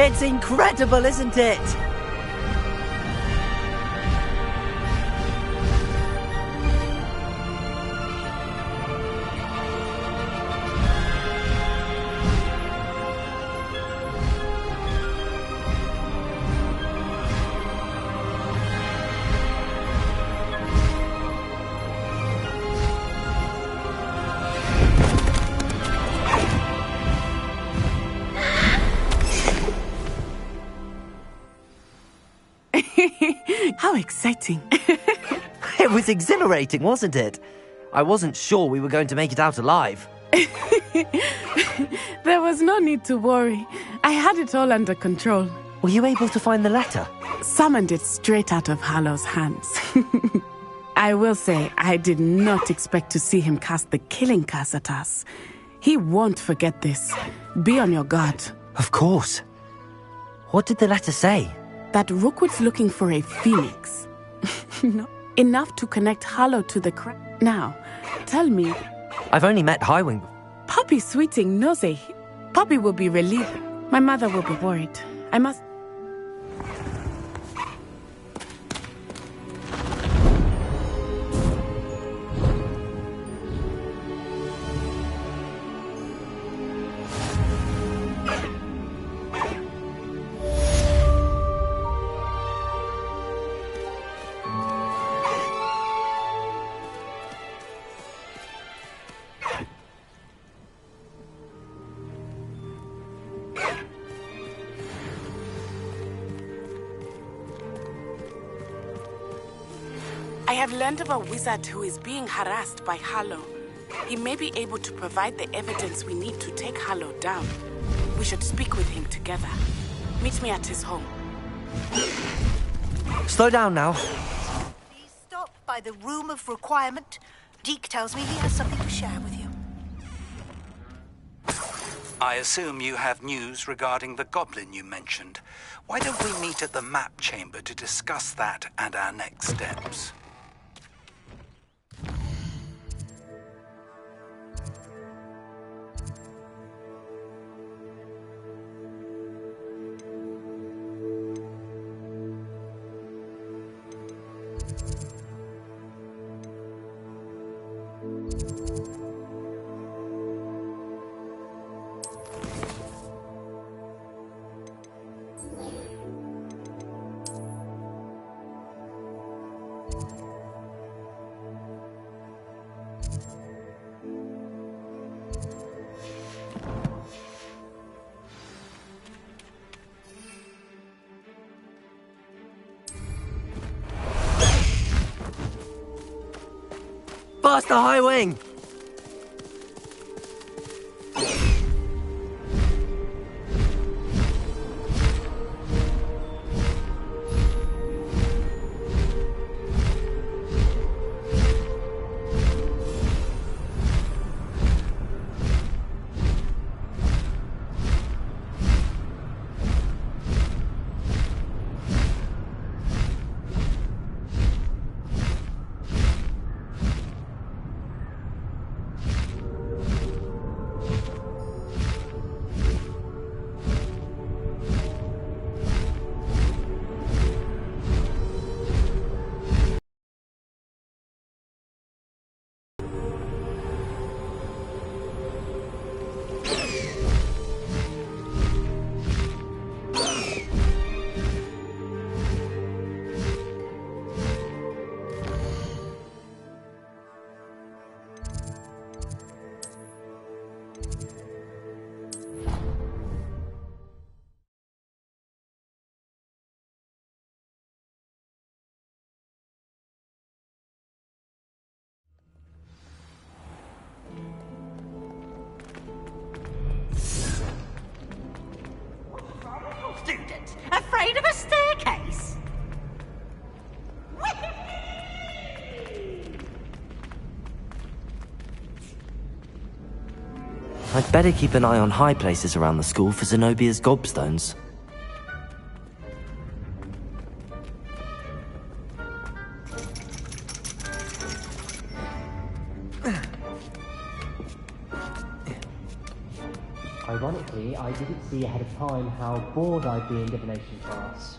It's incredible, isn't it? How exciting. It was exhilarating, wasn't it? I wasn't sure we were going to make it out alive. There was no need to worry. I had it all under control. Were you able to find the letter? Summoned it straight out of Hallow's hands. I will say, I did not expect to see him cast the killing curse at us. He won't forget this. Be on your guard. Of course. What did the letter say? That Rookwood's looking for a phoenix. No, enough to connect Hallow to the Now, tell me. I've only met Highwing. Poppy sweeting nosy. Poppy will be relieved. My mother will be worried. I must... I have learned of a wizard who is being harassed by Hallow. He may be able to provide the evidence we need to take Hallow down. We should speak with him together. Meet me at his home. Slow down now. Please stop by the Room of Requirement. Deke tells me he has something to share with you. I assume you have news regarding the goblin you mentioned. Why don't we meet at the map chamber to discuss that and our next steps? Past the high wing! Students, afraid of a staircase? I'd better keep an eye on high places around the school for Zenobia's gobstones. Ironically, I didn't see ahead of time how bored I'd be in divination class.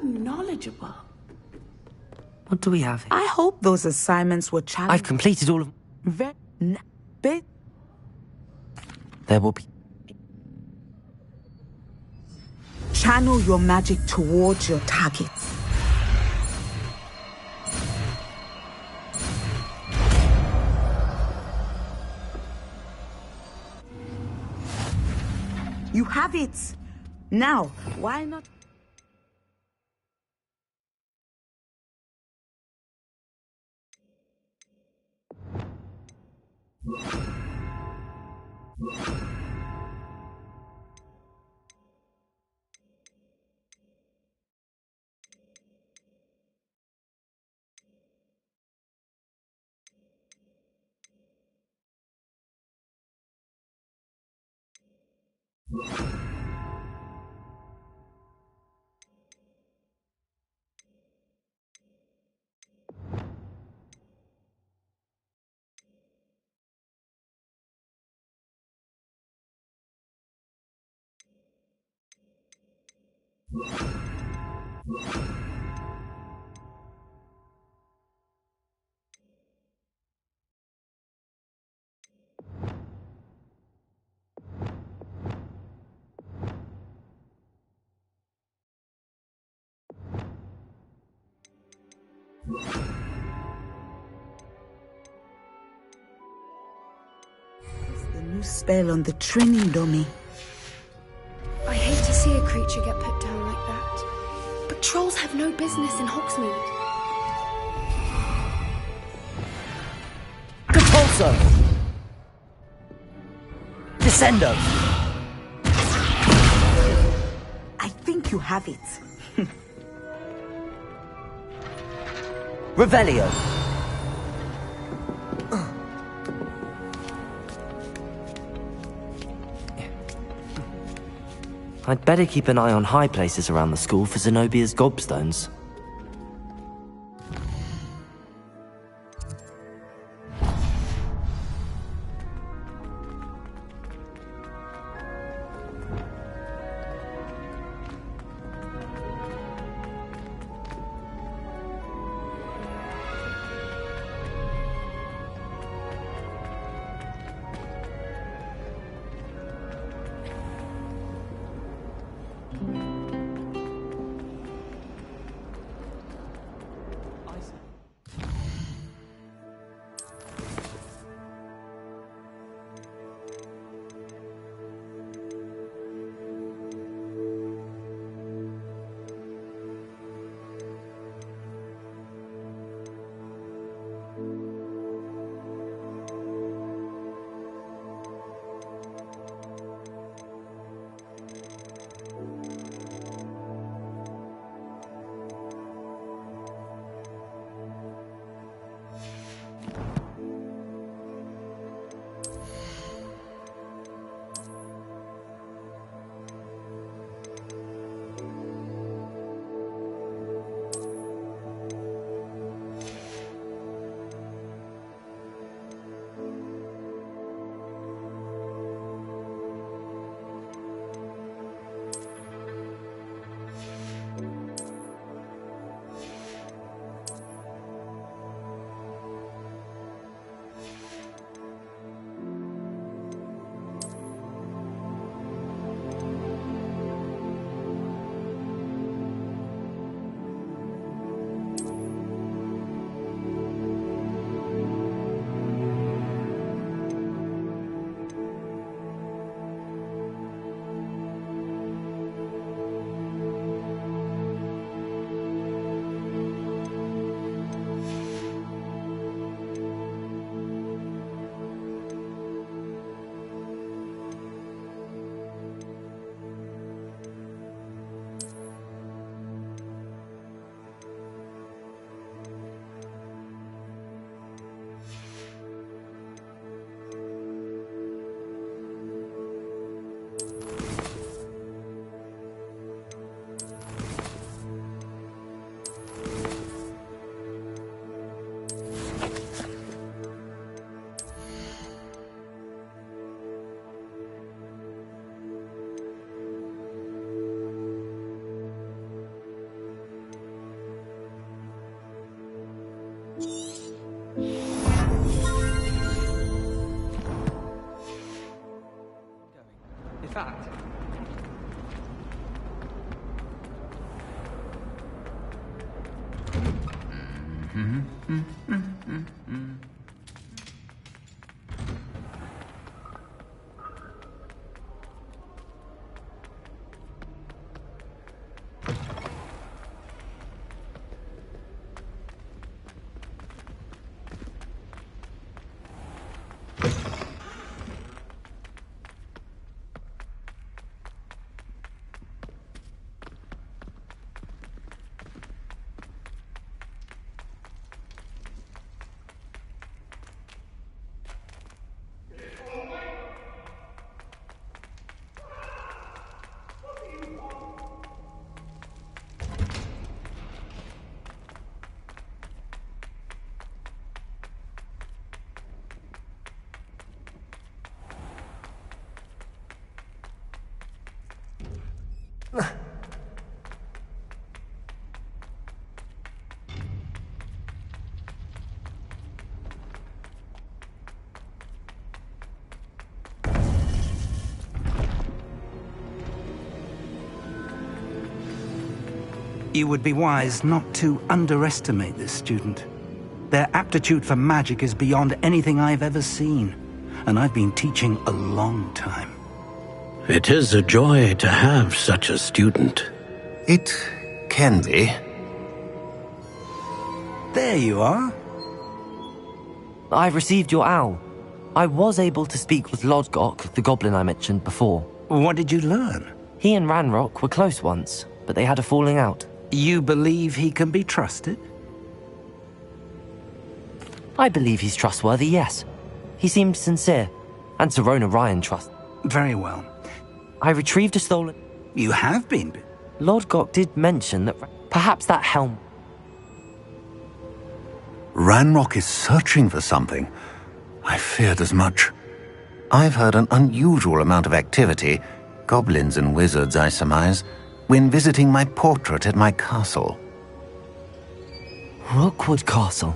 Knowledgeable. What do we have here? I hope those assignments were challenging. I've completed all of... There will be... Channel your magic towards your targets. You have it. Now, why not... The new spell on the training dummy. I hate to see a creature get put down like that. But trolls have no business in Hogsmeade. Compulso! Descendo! I think you have it. Revelio! I'd better keep an eye on high places around the school for Zenobia's gobstones. fact. You would be wise not to underestimate this student. Their aptitude for magic is beyond anything I've ever seen, and I've been teaching a long time. It is a joy to have such a student. It can be. There you are. I received your owl. I was able to speak with Lodgok, the goblin I mentioned before. What did you learn? He and Ranrock were close once, but they had a falling out. You believe he can be trusted? I believe he's trustworthy, yes. He seemed sincere, and Serona Ryan trusts. Very well. I retrieved a stolen... You have been? Lodgok did mention that perhaps that helm... Ranrock is searching for something. I feared as much. I've heard an unusual amount of activity, goblins and wizards, I surmise, when visiting my portrait at my castle. Rookwood Castle?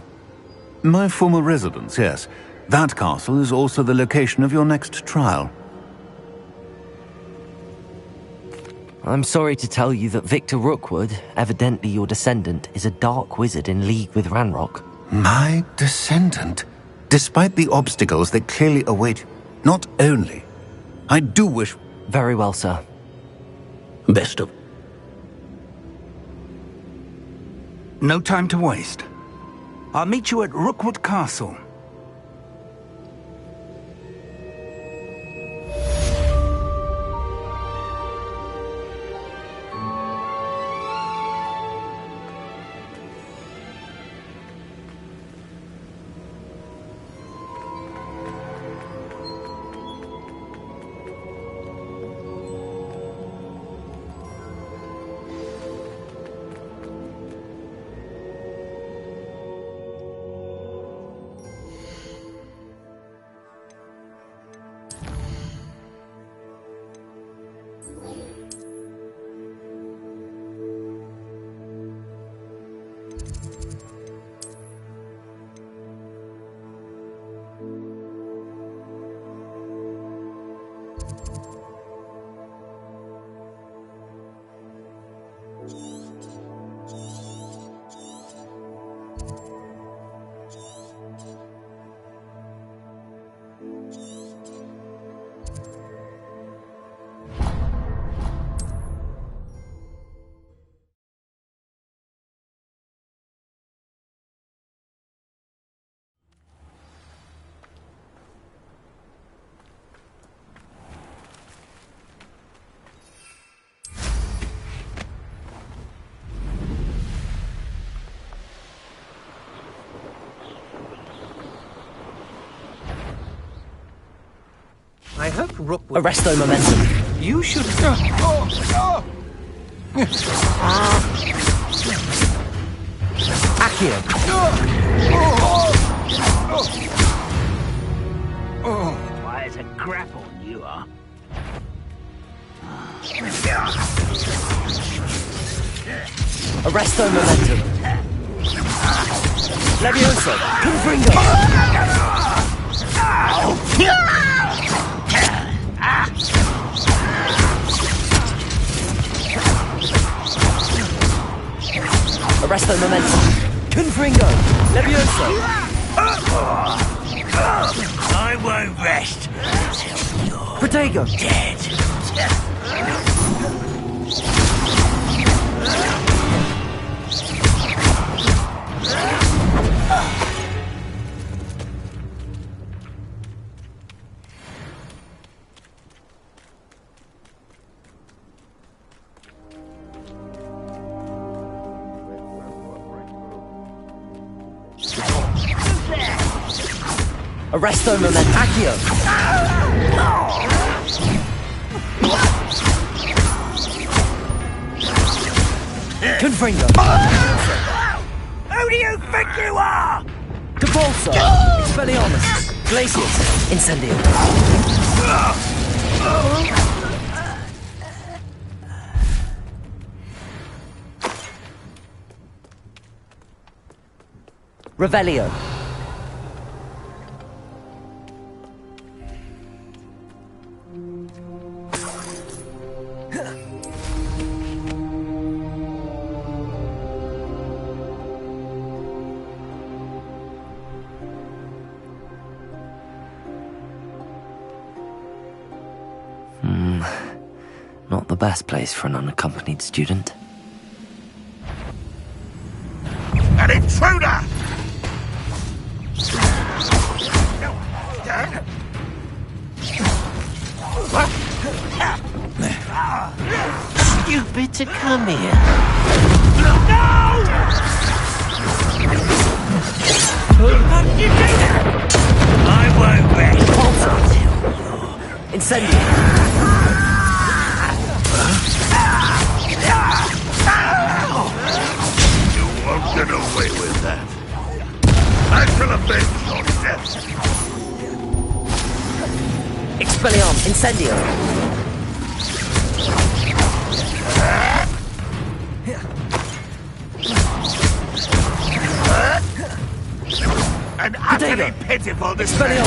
My former residence, yes. That castle is also the location of your next trial. I'm sorry to tell you that Victor Rookwood, evidently your descendant, is a dark wizard in league with Ranrock. My descendant? Despite the obstacles that clearly await, not only. I do wish... Very well, sir. Best of... No time to waste. I'll meet you at Rookwood Castle. I hope Rookwood... Arresto momentum. You should... Accio. Why, it's a grapple, you are. Arresto momentum. Levioso. Confringo. Arresto Momentum. Confringo. Levioso. I won't rest until you're Protego. dead. Arresto Momentum. Accio. Confringo. Who do you think you are? Capulso. Expelliarmus. Glacius. Incendio. Revelio. Not the best place for an unaccompanied student. An intruder! Stupid to come here. No! I won't rest. Pulsar. Incendio. You won't get away with that. I shall avenge your death. Expelliarmus. Incendio. An utterly pitiful display.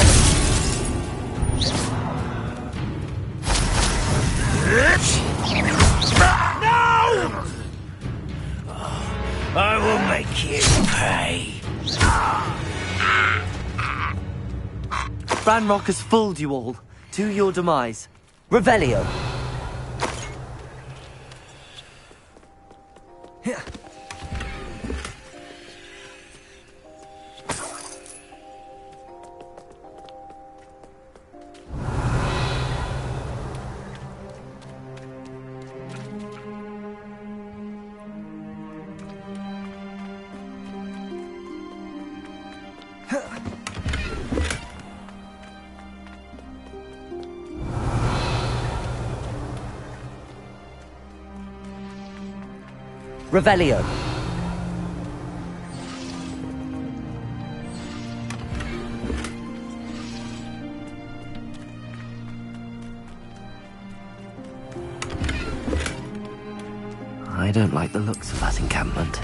No! I will make you pay. Ranrock has fooled you all. To your demise. Revelio. Revelio. I don't like the looks of that encampment.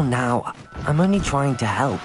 Now, I'm only trying to help.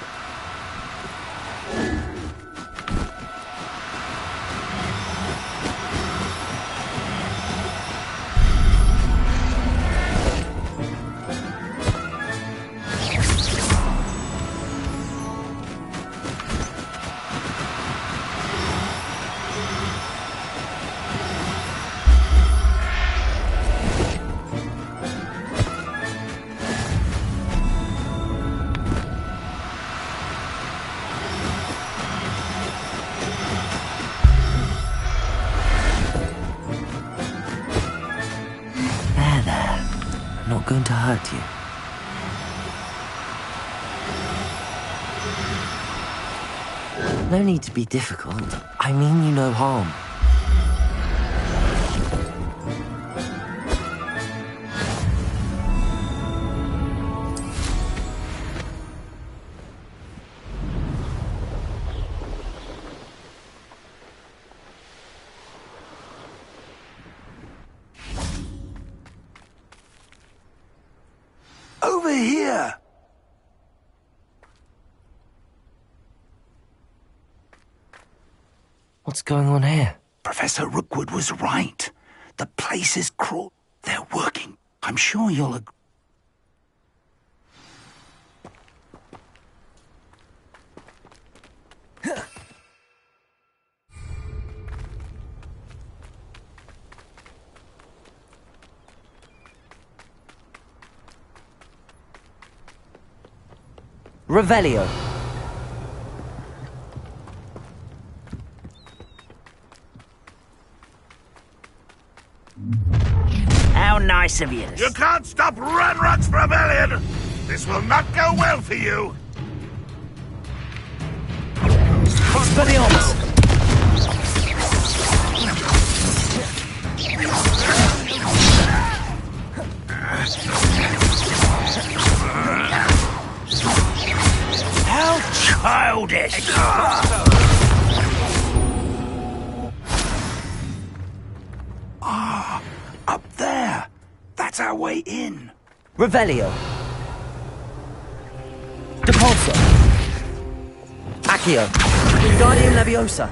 Going to hurt you. No need to be difficult. I mean you no harm. here. What's going on here? Professor Rookwood was right. The place is crawl. They're working. I'm sure you'll agree. Revelio. How nice of you. You can't stop Ranrock's rebellion! This will not go well for you! Expelliarmus! How childish! Ah, up there. That's our way in. Revelio. Depulso. Accio. Wingardium Leviosa.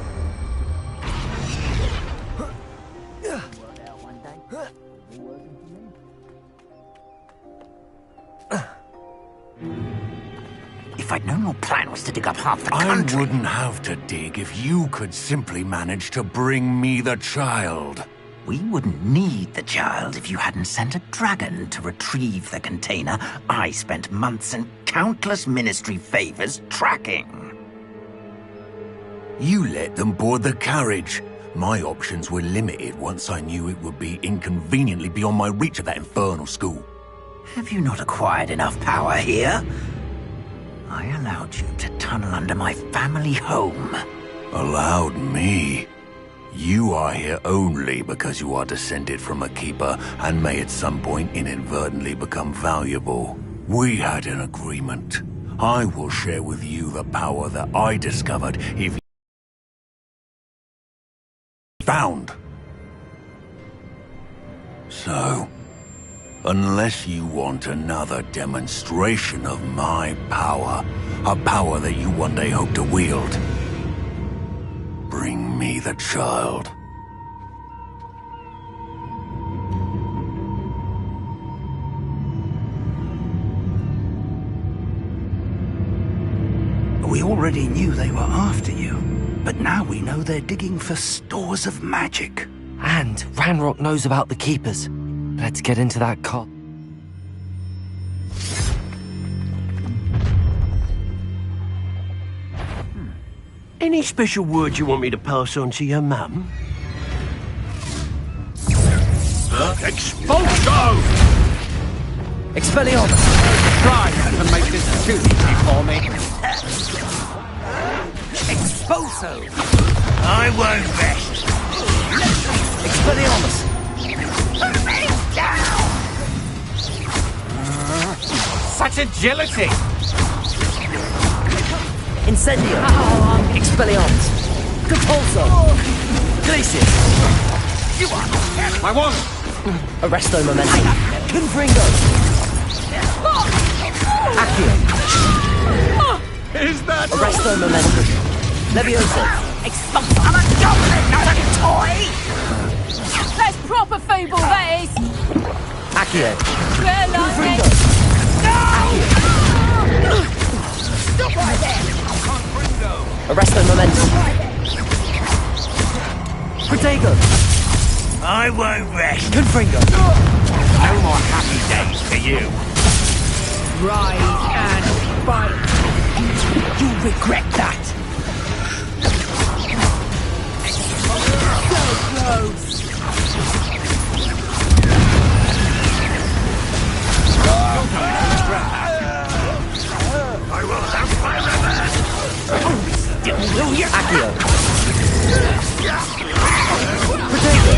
If I'd known your plan was to dig up half the country... I wouldn't have to dig if you could simply manage to bring me the child. We wouldn't need the child if you hadn't sent a dragon to retrieve the container I spent months and countless ministry favors tracking. You let them board the carriage. My options were limited once I knew it would be inconveniently beyond my reach at that infernal school. Have you not acquired enough power here? I allowed you to tunnel under my family home. Allowed me? You are here only because you are descended from a keeper and may at some point inadvertently become valuable. We had an agreement. I will share with you the power that I discovered if you found. So, unless you want another demonstration of my power, a power that you one day hope to wield, bring me the child. We already knew they were after you, but now we know they're digging for stores of magic. And Ranrock knows about the Keepers. Let's get into that car. Any special words you want me to pass on to your mum? Expulso! Expelliarmus! Try to make this too easy for me. Expulso! I won't rest. Expelliarmus! Put me down! Such agility! Incendio! Expelliarmus! Depulso! Glacius! You are My one! Arresto Momentum! Confringo! Accio! Is that Arresto Momentum! Leviosa! Expulso! I'm a goblin, not a toy! That's proper feeble, that is! Accio! Confringo! Stop right there! Arresto Momentum! Protego! I won't rest. Confringo! no more happy days for you? Rise and fight! You'll regret that! So close! I will have my revenge! Still will you? Accio! Protego!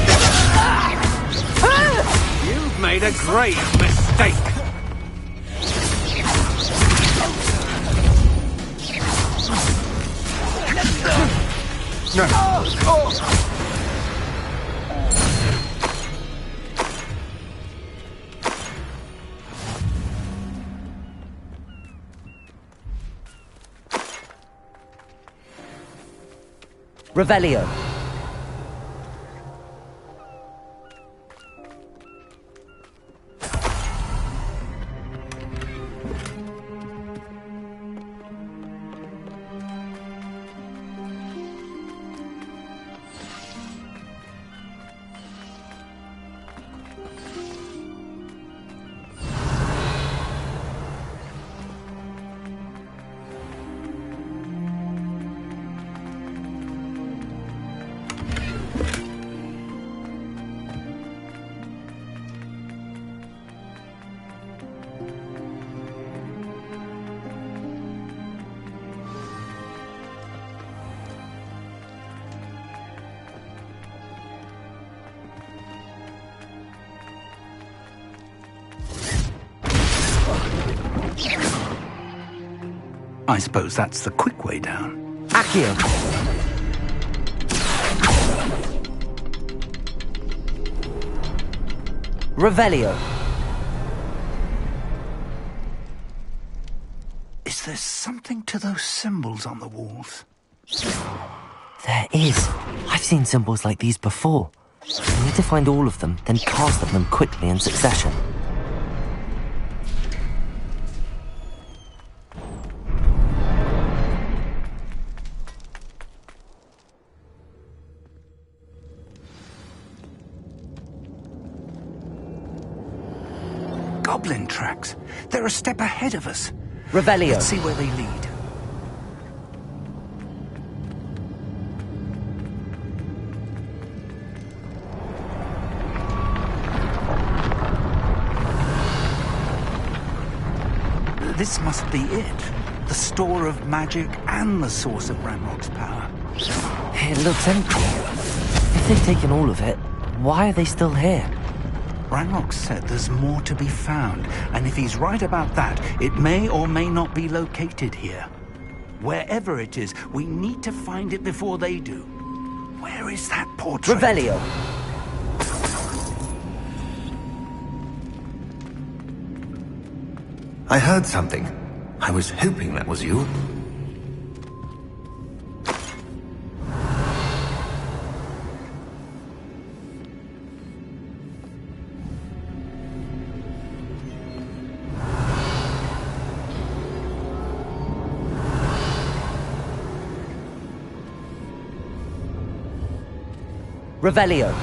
You've made a great mistake. No. Revelio. I suppose that's the quick way down. Accio. Revelio. Is there something to those symbols on the walls? There is. I've seen symbols like these before. We need to find all of them, then cast them quickly in succession. Goblin tracks. They're a step ahead of us. Revelio. Let's see where they lead. This must be it. The store of magic and the source of Ranrock's power. It looks empty. If they've taken all of it, why are they still here? Ranrock said there's more to be found, and if he's right about that, it may or may not be located here. Wherever it is, we need to find it before they do. Where is that portrait? Revelio. I heard something. I was hoping that was you. Revelio.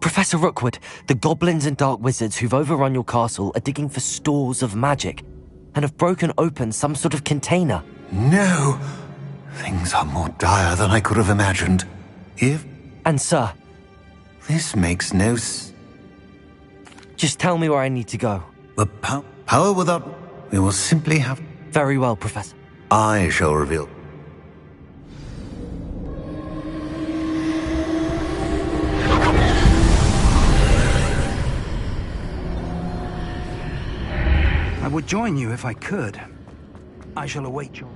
Professor Rookwood, the goblins and dark wizards who've overrun your castle are digging for stores of magic and have broken open some sort of container. No! Things are more dire than I could have imagined. And sir... This makes no Just tell me where I need to go. The power without... We will simply have... Very well, Professor. I shall reveal. I would join you if I could. I shall await your...